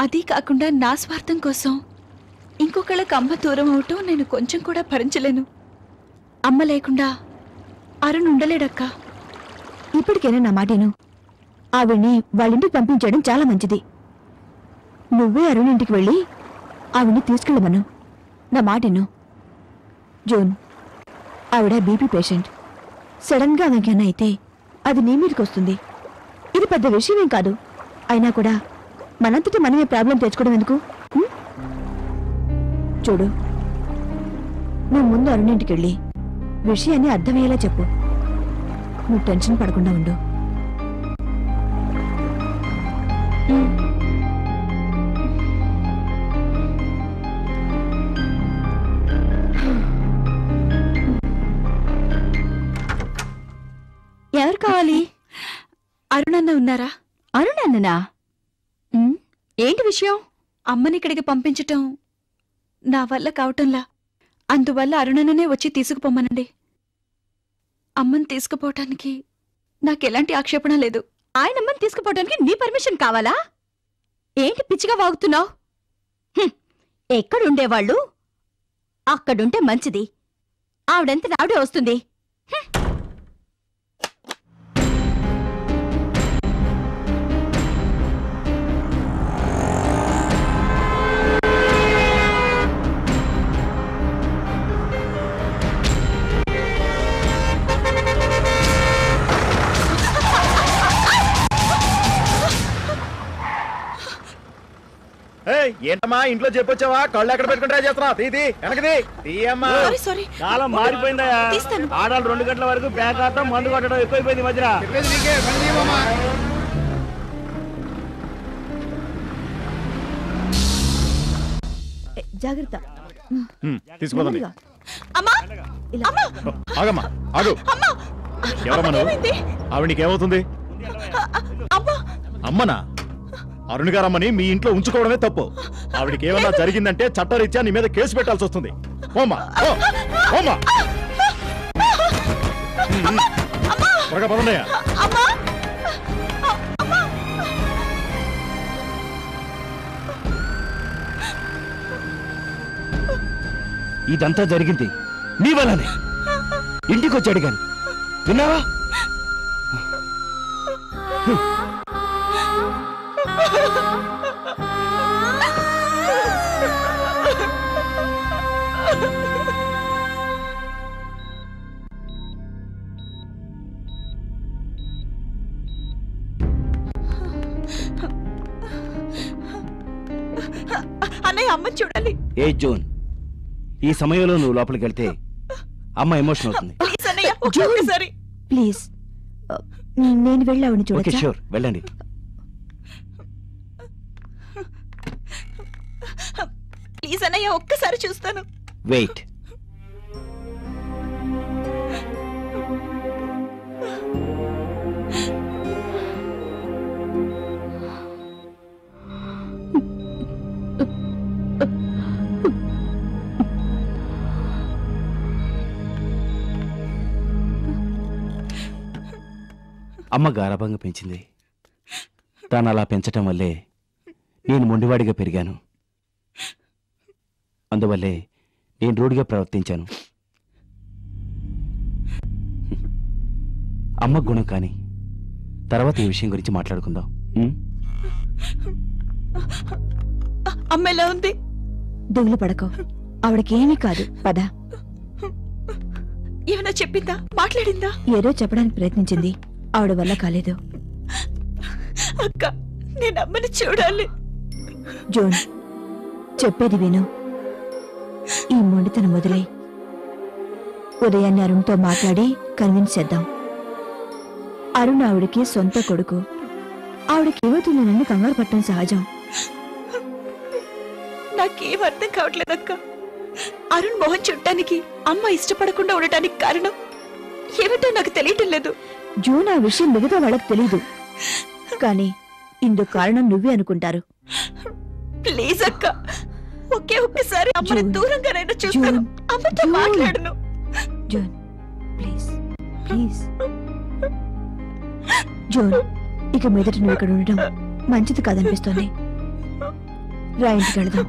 S5: అది కాకుండా నా స్వార్థం కోసం ఇంకొకళ్ళకి అమ్మ దూరం అవటం నేను కొంచెం కూడా భరించలేను. అమ్మ లేకుండా అరుణ్ ఉండలేడక్క.
S7: ఇప్పటికైనా నా మాటేను. ఆవిడ్ని వాళ్ళింటికి పంపించడం చాలా మంచిది. నువ్వే అరుణ్ ఇంటికి వెళ్ళి ఆవిడ్ని తీసుకెళ్ళమను. నా మాటేను. జూన్, ఆవిడ బీపీ పేషెంట్. సడన్ గా ఆమెకైనా అయితే అది నీ మీదకి వస్తుంది. ఇది పెద్ద విషయమేం కాదు. అయినా కూడా మనంతటి మనమే ప్రాబ్లం తెచ్చుకోవడం ఎందుకు? చూడు, నువ్వు ముందు అరుణింటికి వెళ్ళి విషయాన్ని అర్థమయ్యేలా చెప్పు. నువ్వు టెన్షన్ పడకుండా ఉండు.
S2: ఎవరు కావాలి?
S5: అరుణన్న ఉన్నారా?
S2: అరుణన్ననా? ఏంటి విషయం?
S5: అమ్మని ఇక్కడికి పంపించటం నా వల్ల కావటంలా. అందువల్ల అరుణన్ననే వచ్చి తీసుకుపోమ్మనండి. అమ్మని తీసుకుపోవటానికి నాకెలాంటి ఆక్షేపణ లేదు.
S2: ఆయన అమ్మని తీసుకుపోవడానికి నీ పర్మిషన్ కావాలా? ఏంటి పిచ్చిగా వాగుతున్నావు? ఎక్కడుండేవాళ్ళు అక్కడుంటే మంచిది. ఆవిడంత ఆవిడే వస్తుంది.
S3: ఏంటమ్మా ఇంట్లో చెప్పొచ్చావా? కళ్ళు ఎక్కడ పెట్టుకుని ట్రై చేస్తున్నా? తీది వెనకది తీయమ్మా.
S4: కాలం మారిపోయిందా? ఆడాలి 2 గంటల వరకు బ్యాగ్ ఆడటం, మందు కొట్టడం ఎక్కువైపోయింది ఈ మధ్యన.
S7: జాగ్రత్త.
S3: తీసుకోదండి.
S5: అమ్మా,
S3: ఆగమ్మా, ఆగు. ఎవరమ్మా నువ్వు? ఆవిడ నీకేమవుతుంది? అమ్మనా? అరుణ్ గారమ్మని మీ ఇంట్లో ఉంచుకోవడమే తప్పు. ఆవిడికి ఏమన్నా జరిగిందంటే చట్టరీత్యా నీ మీద కేసు పెట్టాల్సి వస్తుంది. త్వరగా పదన్నయ్య.
S4: ఇదంతా జరిగింది నీ వల్లనే. ఇంటికి వచ్చి అడిగాను, విన్నావా?
S5: అన్నయ్య, అమ్మ చూడాలి.
S4: ఏ జూన్, ఈ సమయంలో నువ్వు లోపలికి వెళ్తే అమ్మ ఎమోషన్ అవుతుంది.
S7: ప్లీజ్, నేను వెళ్ళావని చూడొచ్చా?
S4: ఓకే, షూర్, వెళ్ళండి.
S5: ప్లీజ్ అన్నయ్య, ఒక్కసారి చూస్తాను.
S4: వెయిట్. అమ్మ గారాబంగా పెంచింది. తాను అలా పెంచటం వల్లే నేను మొండివాడిగా పెరిగాను. అందువల్లే నేను రూఢిగా ప్రవర్తించాను. అమ్మ గుణం కాని తర్వాత ఈ విషయం గురించి మాట్లాడుకుందాం.
S5: అమ్మ ఎలా ఉంది?
S7: దిగులు పడకో, ఆవిడకేమీ కాదు. పద.
S5: ఏమైనా చెప్పిందా? మాట్లాడిందా?
S7: ఏదో చెప్పడానికి ప్రయత్నించింది, ఆవిడ వల్ల కాలేదు.
S5: అక్క, నేను అమ్మని చూడాలి.
S7: జోన్, చెప్పేది విను. ఈ మొండితనం వదిలే ఉదయాన్నే అరుణ్తో మాట్లాడి కన్విన్స్ చేద్దాం. అరుణ్ ఆవిడికి సొంత కొడుకు. ఆవిడకి ఏమవుతుందనని కంగారు పట్టడం సహజం.
S5: నాకేం అర్థం కావట్లేదక్క. అరుణ్ మోహన్ చూడటానికి అమ్మ ఇష్టపడకుండా ఉండటానికి కారణం ఏమిటో నాకు తెలియటం లేదు.
S7: జూన్ ఆ విషయం మిగతా వాళ్ళకి తెలీదు, కానీ ఇందుకు కారణం నువ్వే అనుకుంటారు.
S5: ప్లీజ్ అక్క, ఒక్కసారి అమ్మని దూరంగానైనా చూస్తాను. అమ్మతో మాట్లాడను.
S7: Zone, please please. జోన్, ఇక మీదట నువ్వు ఇక్కడ ఉండడం మంచిది కాదనిపిస్తోంది. రా, ఇంటికి వెళదాం.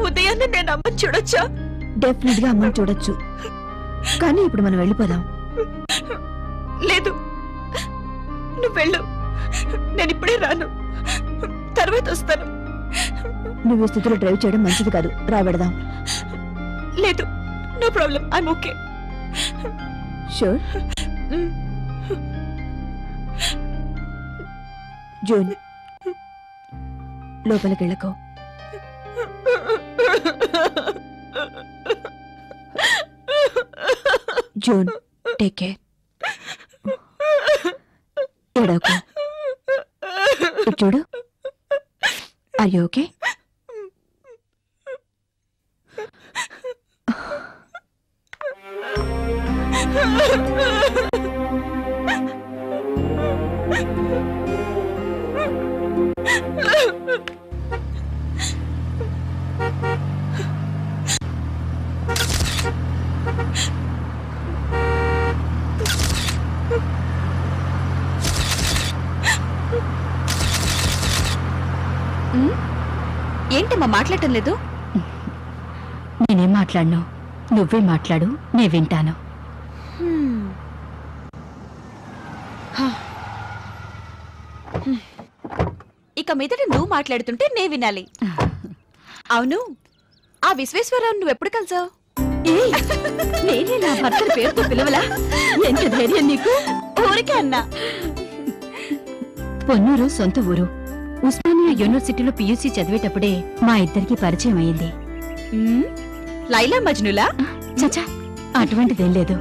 S5: ఉదయాన్నే నేను అమ్మని చూడొచ్చా?
S7: డెఫినెట్ గా అమ్మని చూడొచ్చు, కానీ ఇప్పుడు మనం వెళ్ళిపోదాం.
S5: లేదు, నువ్వు వెళ్ళు. నేను ఇప్పుడే రాను, తర్వాత వస్తాను.
S7: నువ్వు ఈ స్థితిలో డ్రైవ్ చేయడం మంచిది కాదు. రా, వెళదాం.
S5: లేదు, no problem, I'm okay.
S7: Sure. June, లోపలికి వెళ్ళకో. June, take care. ఏడోకు. చూడు, ఆర్ యు ఓకే?
S5: ఏంటమ్మా మాట్లాడటం లేదు?
S2: నేనేం మాట్లాడను, నువ్వే మాట్లాడు, నే వింటాను.
S5: ఇక మీదట నువ్వు మాట్లాడుతుంటే నే వినాలి. అవును, ఆ విశ్వేశ్వరరావు నువ్వెప్పుడు కలిసావు?
S2: నేనే నా భర్త పేరుతో పిలవలా? ఎంత ధైర్యం నీకు?
S5: ఊరికే అన్నా.
S2: పొన్నూరు సొంత ఊరు. ఉస్మానియా యూనివర్సిటీలో పియూసీ చదివేటప్పుడే మా ఇద్దరికి పరిచయం అయింది.
S5: లైలా మజ్నులా?
S2: చచా, అటువంటిదేం లేదు.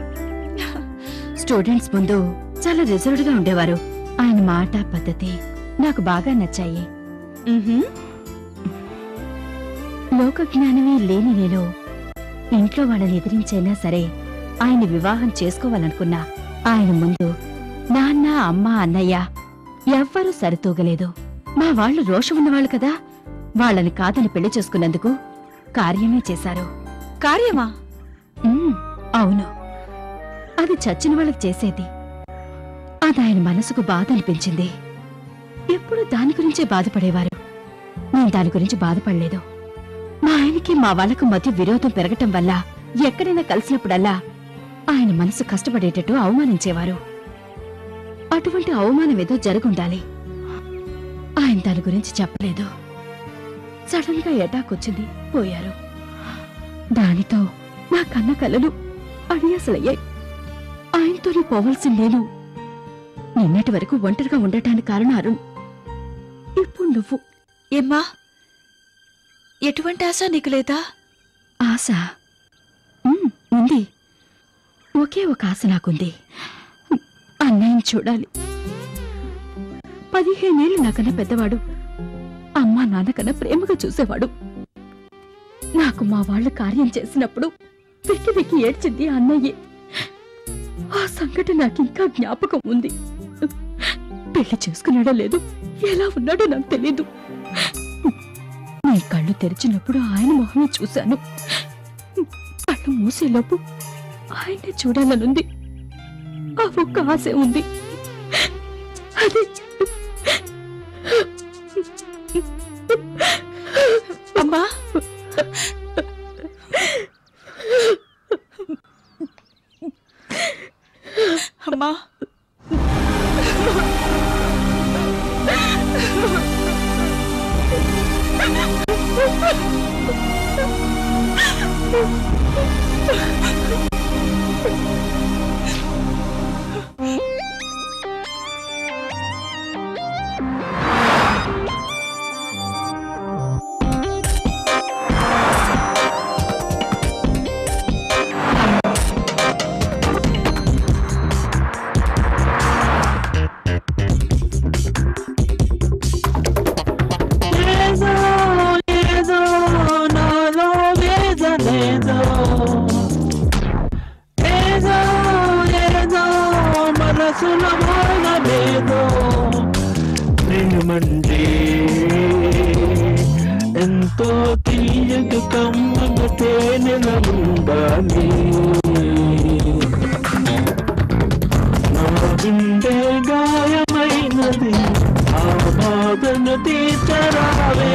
S2: స్టూడెంట్స్ ముందు చాలా రిజర్వ్డ్ గా ఉండేవారు. ఆయన మాట పద్ధతి నాకు బాగా నచ్చాయి. లోక జ్ఞానమే లేని నేను ఇంట్లో వాళ్ళని ఎదిరించైనా సరే ఆయన్ని వివాహం చేసుకోవాలనుకున్నా ఆయన ముందు నాన్న, అమ్మ, అన్నయ్య ఎవ్వరూ సరితూగలేదు. మా వాళ్ళు రోషం ఉన్నవాళ్ళు కదా, వాళ్ళని కాదని పెళ్లి చేసుకున్నందుకు కార్యమే చేశారు.
S5: కార్యమా?
S2: అవును, అది చచ్చిన వాళ్ళకి చేసేది. అది ఆయన మనసుకు బాధ అనిపించింది. ఎప్పుడు దాని గురించే బాధపడేవారు. నేను దాని గురించి బాధపడలేదు. మా ఆయనకి మా వాళ్ళకు మధ్య విరోధం పెరగటం వల్ల ఎక్కడైనా కలిసినప్పుడల్లా ఆయన మనసు కష్టపడేటట్టు అవమానించేవారు. అటువంటి అవమానం ఏదో జరుగుండాలి. ఆయన దాని గురించి చెప్పలేదు. సడన్ గా అటాక్ వచ్చింది, పోయారు. దానితో నా కన్న కలలు అడియాసలయ్యాయి. ఆయనతోనే పోవలసింది నేను. నిన్నటి వరకు ఒంటరిగా ఉండటానికి కారణం అరుణ్. ఇప్పుడు నువ్వు.
S5: ఏమ్మా, ఎటువంటి ఆశ నీకు లేదా?
S2: ఆశ ఉంది. ఒకే ఒక ఆశ నాకుంది, అన్నయ్యని చూడాలి. 15 ఏళ్ళు నాకన్నా పెద్దవాడు. అమ్మా నాన్నకన్నా ప్రేమగా చూసేవాడు. నాకు మా వాళ్ళు కార్యం చేసినప్పుడు వెక్కి వెక్కి ఏడ్చింది అన్నయ్యే. ఆ సంఘటన నాకింకా జ్ఞాపకం ఉంది. పెళ్లి చేసుకున్నాడో లేదు, ఎలా ఉన్నాడో నాకు తెలీదు. నీ కళ్ళు తెరిచినప్పుడు ఆయన మొహమే చూశాను. కళ్ళు మూసేలోపు ఆయన్నే చూడాలనుంది. ఆ ఒక్క ఆశ ఉంది.
S5: అమ్మా అమ్మా
S1: ఎంతో తీయగ కమ్మగ తేనెల ఉండాలి నా గుండె గాయమైనది ఆ బాధను తీర్చరావే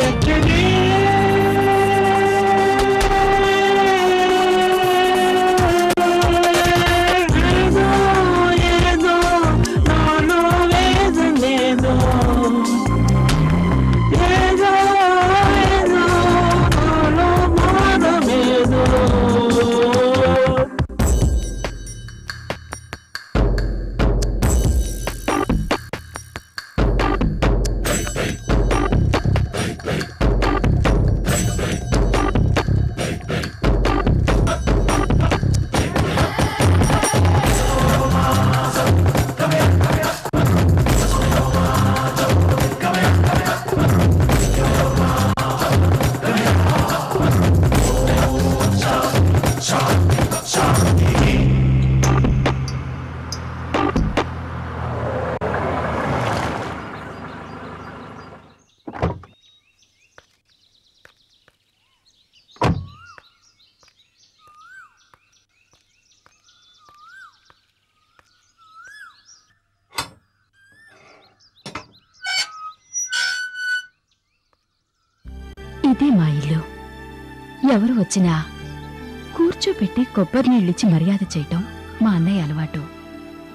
S2: ఇదే మా ఇల్లు. ఎవరు వచ్చినా కూర్చోపెట్టి కొబ్బరి నీళ్ళిచ్చి మర్యాద చేయటం మా అన్నయ్య అలవాటు.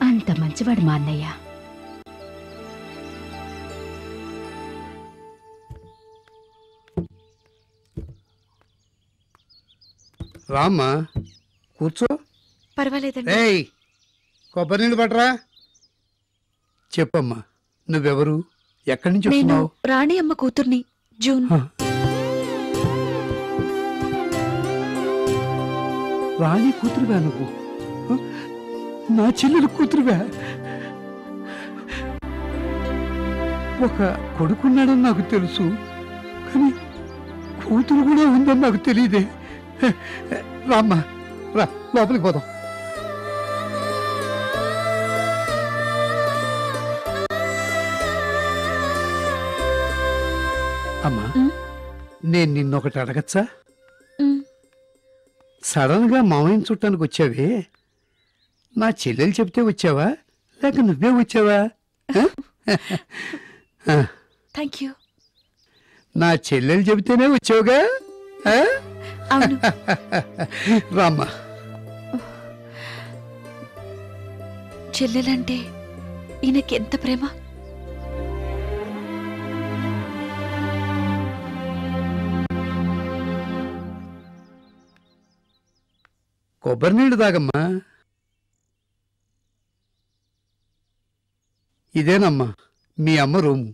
S2: అంత మంచివాడు మా అన్నయ్య.
S6: రామ్మా కూర్చో.
S5: పర్వాలేదండి.
S6: ఏయ్ కొబ్బరి నీళ్ళు పట్టరా. చెప్పమ్మా, నువ్వెవరు, ఎక్కడి నుంచి
S5: నేను
S6: వస్తున్నావు?
S5: రాణి అమ్మ కూతుర్ని, జూన్.
S6: రాణి కూతురువా నువ్వు? నా చెల్లెలు కూతురువా? ఒక కొడుకున్నాడని నాకు తెలుసు, కానీ కూతురు కూడా ఉందని నాకు తెలియదే. రామ్మా రా, లోపలికి పోదాం. అమ్మా, నేను నిన్నొకటి అడగచ్చా? సడన్ గా మామయ్యని చుట్టానికి వచ్చావే, నా చెల్లెలు చెప్తే వచ్చావా లేక నువ్వే వచ్చావా?
S5: Thank you.
S6: నా చెల్లెలు చెబితేనే వచ్చావుగా? రామ్మా.
S5: చెల్లెలంటే ఈయనకి ఎంత ప్రేమ.
S6: కొబ్బరి నీళ్ళు తాగమ్మా. ఇదేనమ్మా మీ అమ్మ రూము.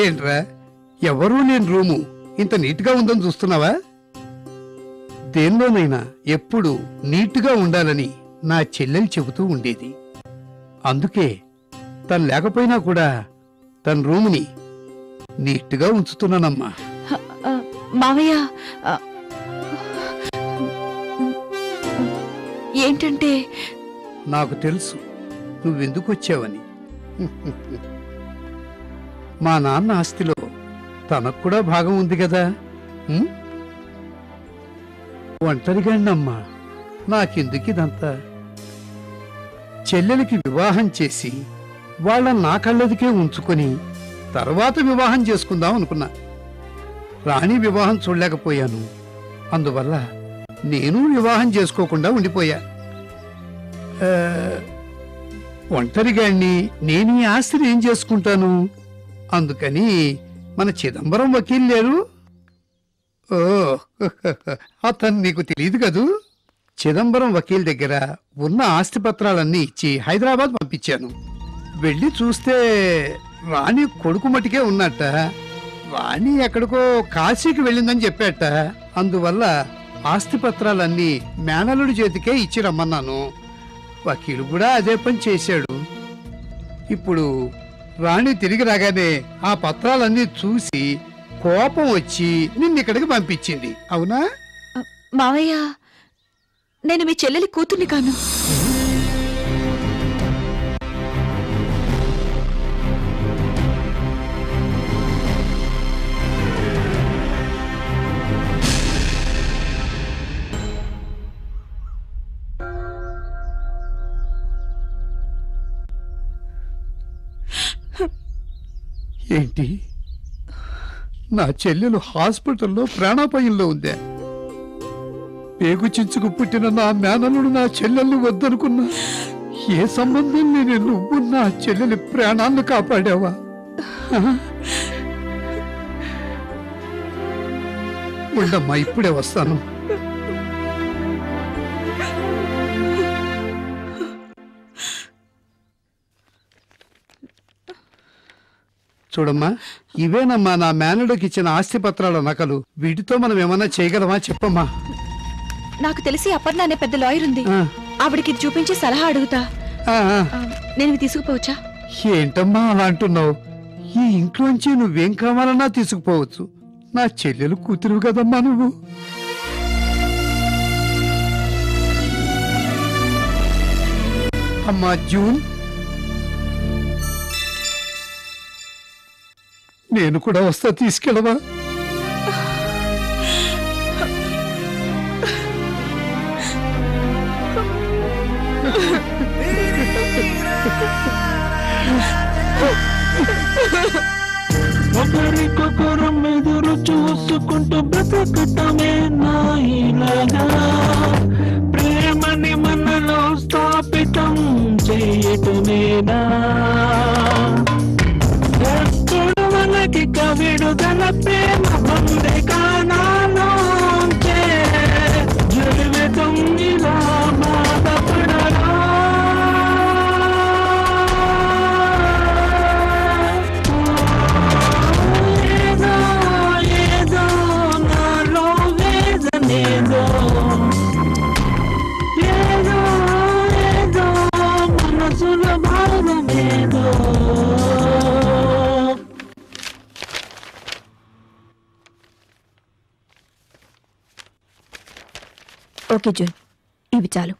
S6: ఏంట్రా, ఎవరూ లేని రూము ఇంత నీట్గా ఉందని చూస్తున్నావా? దేనిలోనైనా ఎప్పుడు నీట్గా ఉండాలని నా చెల్లెలు చెబుతూ ఉండేది. అందుకే తను లేకపోయినా కూడా తన రూముని నీట్గా ఉంచుతున్నానమ్మా.
S5: మావయ్య, ఏంటంటే
S6: నాకు తెలుసు నువ్వెందుకు వచ్చావని. మా నాన్న ఆస్తిలో తనకు కూడా భాగం ఉంది కదా. ఒంటరిగానమ్మా, నాకెందుకు ఇదంతా? చెల్లెలికి వివాహం చేసి వాళ్ళ నా కళ్ళదికే ఉంచుకొని తర్వాత వివాహం చేసుకుందాం అనుకున్నా. రాణి వివాహం చూడలేకపోయాను. అందువల్ల నేను వివాహం చేసుకోకుండా ఉండిపోయా. ఒంటరిగాన్ని నేను ఈ ఆస్తిని ఏం చేసుకుంటాను? అందుకని మన చిదంబరం వకీల్ లేరు. ఓ అతను నీకు తెలియదు కదూ. చిదంబరం వకీల్ దగ్గర ఉన్న ఆస్తి పత్రాలన్నీ ఇచ్చి హైదరాబాద్ పంపించాను. వెళ్ళి చూస్తే రాణి కొడుకు మటుకే ఉన్నట్ట. రాణి ఎక్కడికో కాశీకి వెళ్ళిందని చెప్పాట. అందువల్ల ఆస్తి పత్రాలన్నీ మేనల్లుడి చేతికే ఇచ్చి రమ్మన్నాను. వకీలు కూడా అదే పని చేశాడు. ఇప్పుడు రాణి తిరిగి రాగానే ఆ పత్రాలన్నీ చూసి కోపం వచ్చి నిన్నిక్కడికి పంపించింది. అవునా?
S5: మావయ్య, నేను మీ చెల్లెలి కూతుర్ని కాను.
S6: ఏంటి? నా చెల్లెలు హాస్పిటల్లో ప్రాణాపాయంలో ఉందే. పేగు చించుకు పుట్టిన నా మేనల్లుడు నా చెల్లెల్ని వద్దనుకున్నా. ఏ సంబంధం లేని నువ్వు నా చెల్లెలి ప్రాణాలను కాపాడావా? ఉండమ్మా, ఇప్పుడే వస్తాను. చూడమ్మా, ఇవేనమ్మా నా మేనలుడికి ఇచ్చిన ఆస్తి పత్రాల నకలు. వీటితో మనం ఏమన్నా చేయగలమా చెప్పమ్మా.
S5: నాకు తెలిసి అపర్ణ అనే పెద్ద లాయర్ ఉంది. ఆవిడకి చూపించి సలహా అడుగుతా. నేను ఇవి తీసుకుపోవచ్చా?
S6: ఏంటమ్మా అలా అంటున్నావు? ఈ ఇంట్లోంచి నువ్వేం కావాలన్నా తీసుకుపోవచ్చు. నా చెల్లెలు కూతురు కదమ్మా నువ్వు. అమ్మా జూన్, నేను కూడా వస్తా, తీసుకెళ్ళవా?
S1: ఒకరికొకరం ఎదురు చూసుకుంటూ బ్రతకటమే నాయిలాగా. ప్రేమని మనలో స్థాపితం చేయటమేనా? ఎప్పుడు మనకి కవిడుదల ప్రేమ పొందే కానాలోంచే జీవితం ఇలా బాధపడరా? ఏదో ఏదో నాలో వేదనేదో, ఏదో ఏదో మనసులో భావమేదో.
S7: ఓకే జూన్, ఇవి చాలు.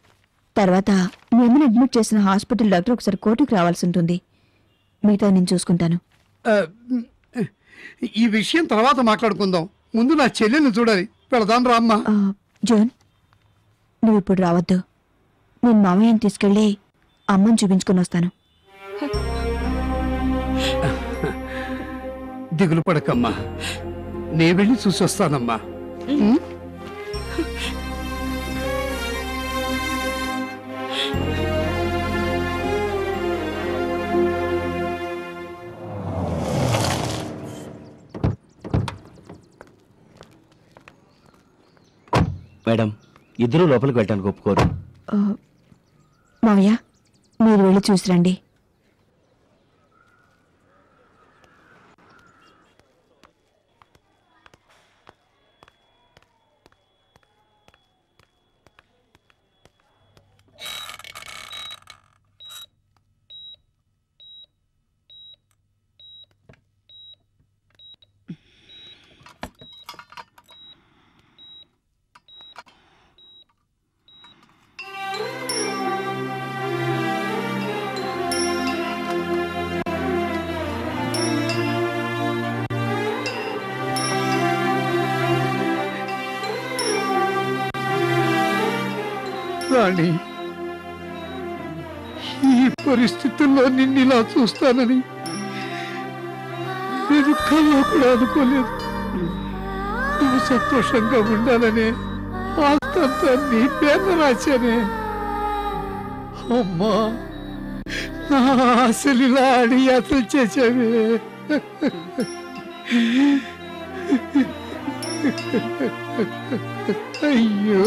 S7: తర్వాత మీ అమ్మని అడ్మిట్ చేసిన హాస్పిటల్ డాక్టర్ ఒకసారి కోర్టుకు రావాల్సి ఉంటుంది. మిగతా నేను చూసుకుంటాను.
S6: ఈ విషయం తర్వాత మాట్లాడుకుందాం. ముందు నా చెల్లెల్ని చూడాలి. వెళదాం రామ్మా.
S7: జూన్, నువ్వు ఇప్పుడు రావద్దు. నేను మామయ్యని తీసుకెళ్ళి అమ్మని చూపించుకొని వస్తాను.
S6: దిగులు పడకమ్మా, నే వెళ్ళి చూసి వస్తానమ్మా.
S4: మేడం, ఇద్దరు లోపలికి వెళ్ళడానికి ఒప్పుకోరు.
S7: మావయ్య, మీరు వెళ్ళి చూసిరండి. రాణి,
S6: పరిస్థితుల్లో నిన్నిలా చూస్తానని నేను కల్లో కూడా అనుకోలేదు. నువ్వు సంతోషంగా ఉండాలనే ఆస్తంతా నీ పేరు రాశానే. అమ్మా, నా ఆశలు ఇలా అడిగి అసలు చేసావే. అయ్యో,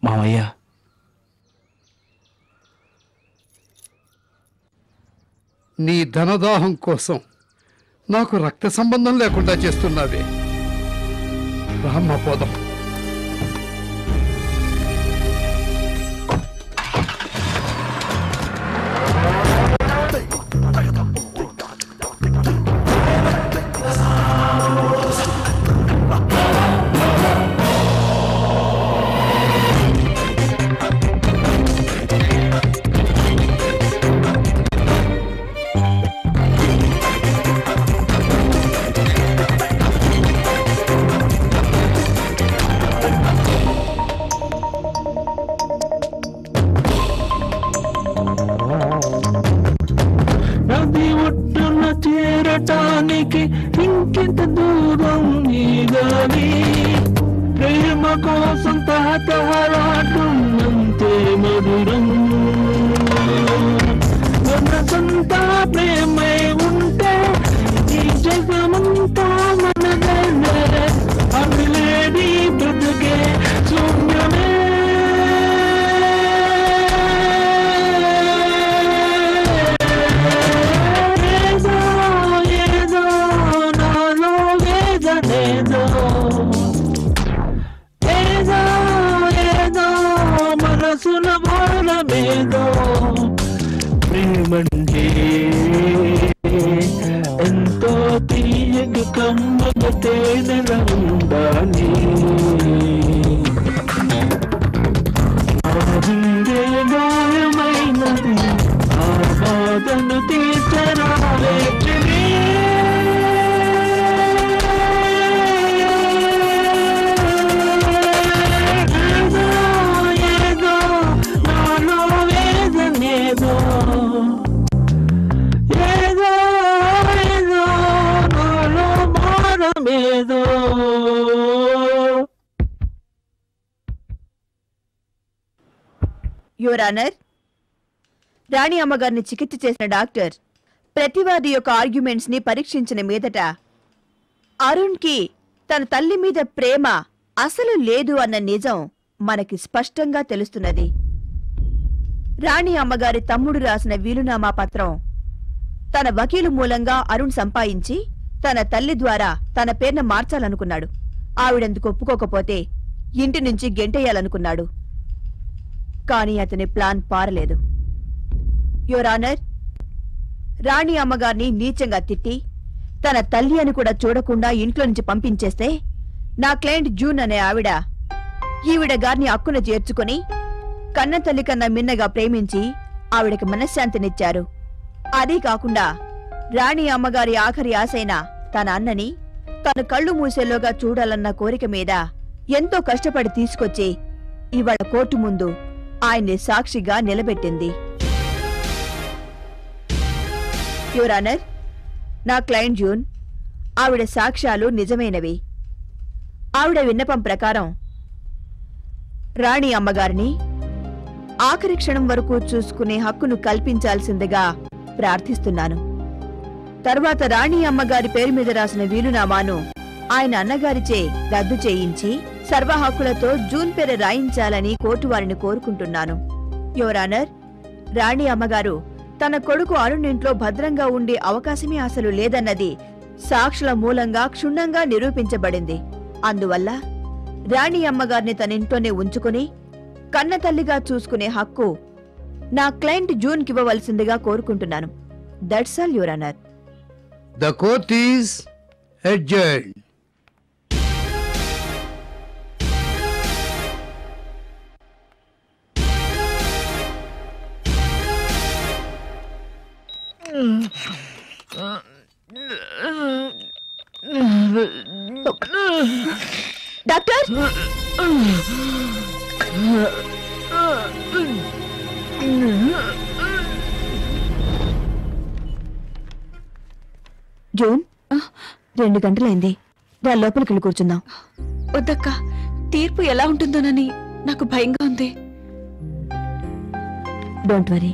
S4: మామయ్య,
S6: నీ ధనదాహం కోసం నాకు రక్త సంబంధం లేకుండా చేస్తున్నావే. రామ్మ పోదాం.
S1: నది ఒట్టున చేరటానికి ఇంకెంత దూరం నీగాని, ప్రేమ కోసం తహతహలాటం అంతే మధురం. మనసంతా ప్రేమై ఉంటే ఈ జగమంతా మనదనే, అమిలేని బ్రతుకే శూన్యమే. మనసుల భారమేదో ప్రేమంటే ఎంతో తీయగ కమ్మగ తేనెల ఉండాలి. గుండె గాయమైనది ఆ బాధను తీర్చరాలే.
S7: యువర్ ఆనర్, రాణి అమ్మగారిని చికిత్స చేసిన డాక్టర్ ప్రతివాది యొక్క ఆర్గ్యుమెంట్స్ ని పరీక్షించిన మీదట అరుణ్ కి తన తల్లి మీద ప్రేమ అసలు లేదు అన్న నిజం మనకి స్పష్టంగా తెలుస్తున్నది. రాణి అమ్మగారి తమ్ముడు రాసిన వీలునామా పత్రం తన వకీలు మూలంగా అరుణ్ సంపాదించి తన తల్లి ద్వారా తన పేరున మార్చాలనుకున్నాడు. ఆవిడెందుకు ఒప్పుకోకపోతే ఇంటి నుంచి గెంటేయాలనుకున్నాడు. కానీ అతని ప్లాన్ పారలేదు. యువర్ ఆనర్, రాణి అమ్మగారిని నీచంగా తిట్టి తన తల్లి అని కూడా చూడకుండా ఇంట్లో నుంచి పంపించేస్తే నా క్లయింట్ జూన్ అనే ఈవిడ గారిని అక్కున చేర్చుకుని కన్న తల్లి కన్నా మిన్నగా ప్రేమించి ఆవిడకి మనశ్శాంతినిచ్చారు. అదీ కాకుండా రాణి అమ్మగారి ఆఖరి ఆశైన తన అన్నని తన కళ్ళు మూసేలోగా చూడాలన్న కోరిక మీద ఎంతో కష్టపడి తీసుకొచ్చి ఇవాళ కోర్టు ముందు ఆయన్ని సాక్షిగా నిలబెట్టింది. యువర్ ఆనర్, నా క్లయింట్ జూన్, ఆవిడ సాక్ష్యాలు నిజమైనవి. ఆవిడ విన్నపం ప్రకారం రాణి అమ్మగారిని ఆఖరి క్షణం వరకు చూసుకునే హక్కును కల్పించాల్సిందిగా ప్రార్థిస్తున్నాను. తర్వాత రాణి అమ్మగారి పేరు మీద రాసిన వీలునామాను ఆయన అన్నగారిచే రద్దు చేయించి సర్వ హక్కులతో జూన్ పేరు రాయించాలని కోర్టు వారిని కోరుకుంటున్నాను. యువర్ ఆనర్, రాణి అమ్మగారు తన కొడుకు అరుణ్ ఇంట్లో భద్రంగా ఉండే అవకాశమే అసలు లేదన్నది సాక్షుల మూలంగా క్షుణ్ణంగా నిరూపించబడింది. అందువల్ల రాణి అమ్మగారిని తన ఇంట్లోనే ఉంచుకుని కన్న తల్లిగా చూసుకునే హక్కు నా క్లయింట్ జూన్కివ్వవలసిందిగా కోరుకుంటున్నాను. That's all your honour.
S6: The court is adjourned.
S7: Doctor, June 2 గంటలైంది. రా లోపలికి వెళ్ళి కూర్చుందాం.
S5: వద్దక్క, తీర్పు ఎలా ఉంటుందోనని నాకు భయంగా ఉంది.
S7: డోంట్ వరీ,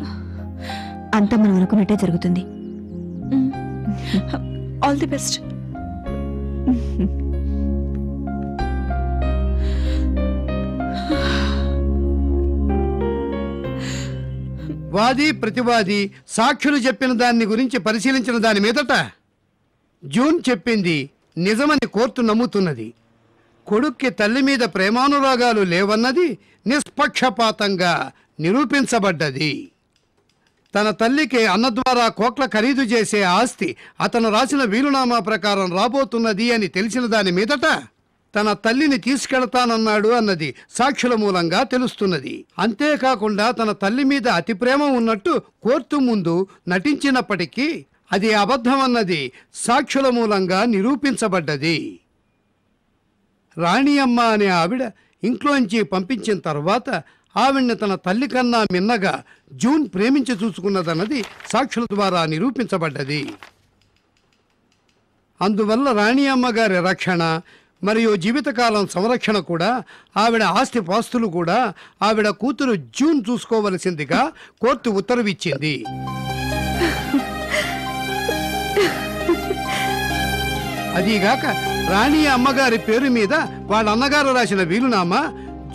S7: అంతా మనం అనుకున్నట్టే జరుగుతుంది.
S5: All the best.
S6: వాది ప్రతివాది సాక్షులు చెప్పిన దాన్ని గురించి పరిశీలించిన దాని మీదట జూన్ చెప్పింది నిజమని కోర్టు నమ్ముతున్నది. కొడుక్కి తల్లి మీద ప్రేమానురాగాలు లేవన్నది నిష్పక్షపాతంగా నిరూపించబడ్డది. తన తల్లికి అన్న ద్వారా కోట్ల ఖరీదు చేసే ఆస్తి అతను రాసిన వీలునామా ప్రకారం రాబోతున్నది అని తెలిసిన దాని మీదట తన తల్లిని తీసుకెళ్తానన్నాడు అన్నది సాక్షుల మూలంగా తెలుస్తున్నది. అంతేకాకుండా తన తల్లి మీద అతి ప్రేమ ఉన్నట్టు కోర్టు ముందు నటించినప్పటికీ అది అబద్ధమన్నది సాక్షుల మూలంగా నిరూపించబడ్డది. రాణి అమ్మ అనే ఆవిడ ఇంట్లోంచి పంపించిన తర్వాత ఆవిడ్ని తన తల్లి కన్నా మిన్నగా జూన్ ప్రేమించి చూసుకున్నదన్నది సాక్షుల ద్వారా నిరూపించబడ్డది. అందువల్ల రాణి అమ్మగారి రక్షణ మరియు జీవితకాలం సంరక్షణ కూడా ఆవిడ ఆస్తి పాస్తులు కూడా ఆవిడ కూతురు జూన్ చూసుకోవలసిందిగా కోర్టు ఉత్తర్విచ్చింది. అదీగాక రాణి అమ్మగారి పేరు మీద వాళ్ళ అన్నగారు రాసిన వీలునామా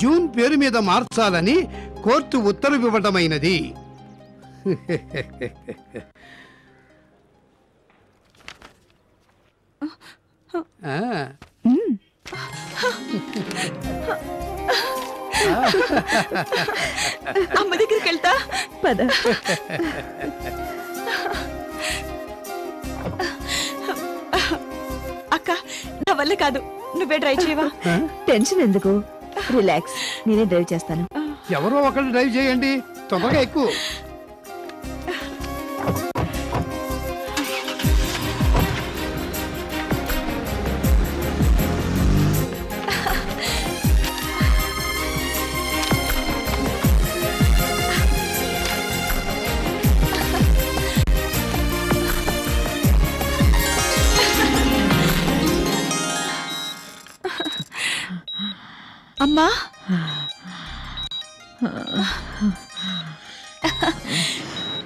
S6: జూన్ పేరు మీద మార్చాలని కోర్టు ఉత్తర్వివ్వటమైనది.
S5: అమ్మ దగ్గరికి వెళ్తా
S7: పద.
S5: అక్క, నా వల్ల కాదు, నువ్వే డ్రైవ్ చేయవా?
S7: టెన్షన్ ఎందుకు, రిలాక్స్, నేనే డ్రైవ్ చేస్తాను.
S6: ఎవరో ఒకళ్ళు డ్రైవ్ చేయండి, తొందరగా ఎక్కువ.
S5: అమ్మా,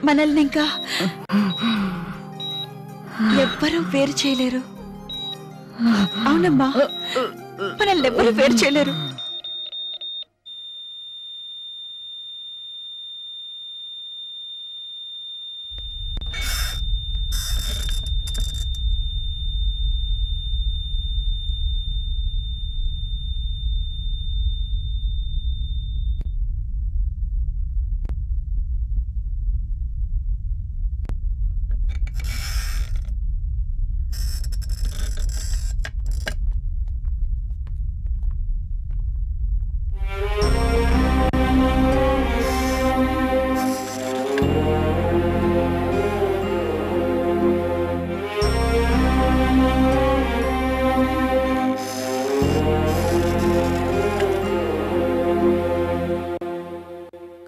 S5: మనల్ని ఇంకా ఎవ్వరూ వేరు చేయలేరు. అవునమ్మా, మనల్ని ఎవ్వరూ వేరు చేయలేరు.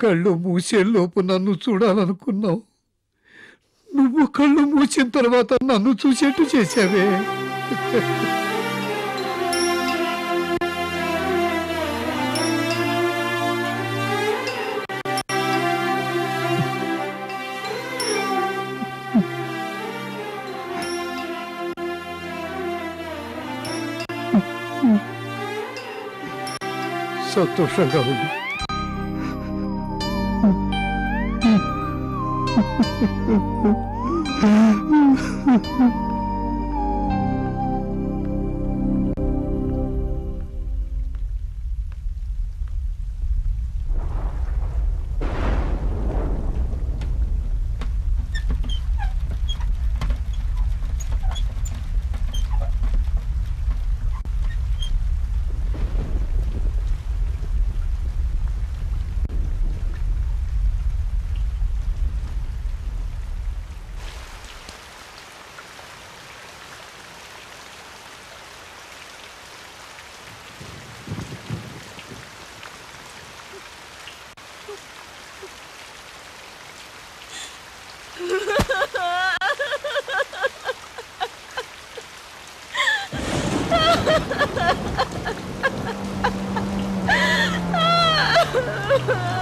S5: కళ్ళు మూసేలోపు నన్ను చూడాలనుకున్నావు, నువ్వు కళ్ళు మూసిన తర్వాత నన్ను చూసేట్టు చేశావే. సంతోషంగా ఉంది.
S9: Ha ha ha!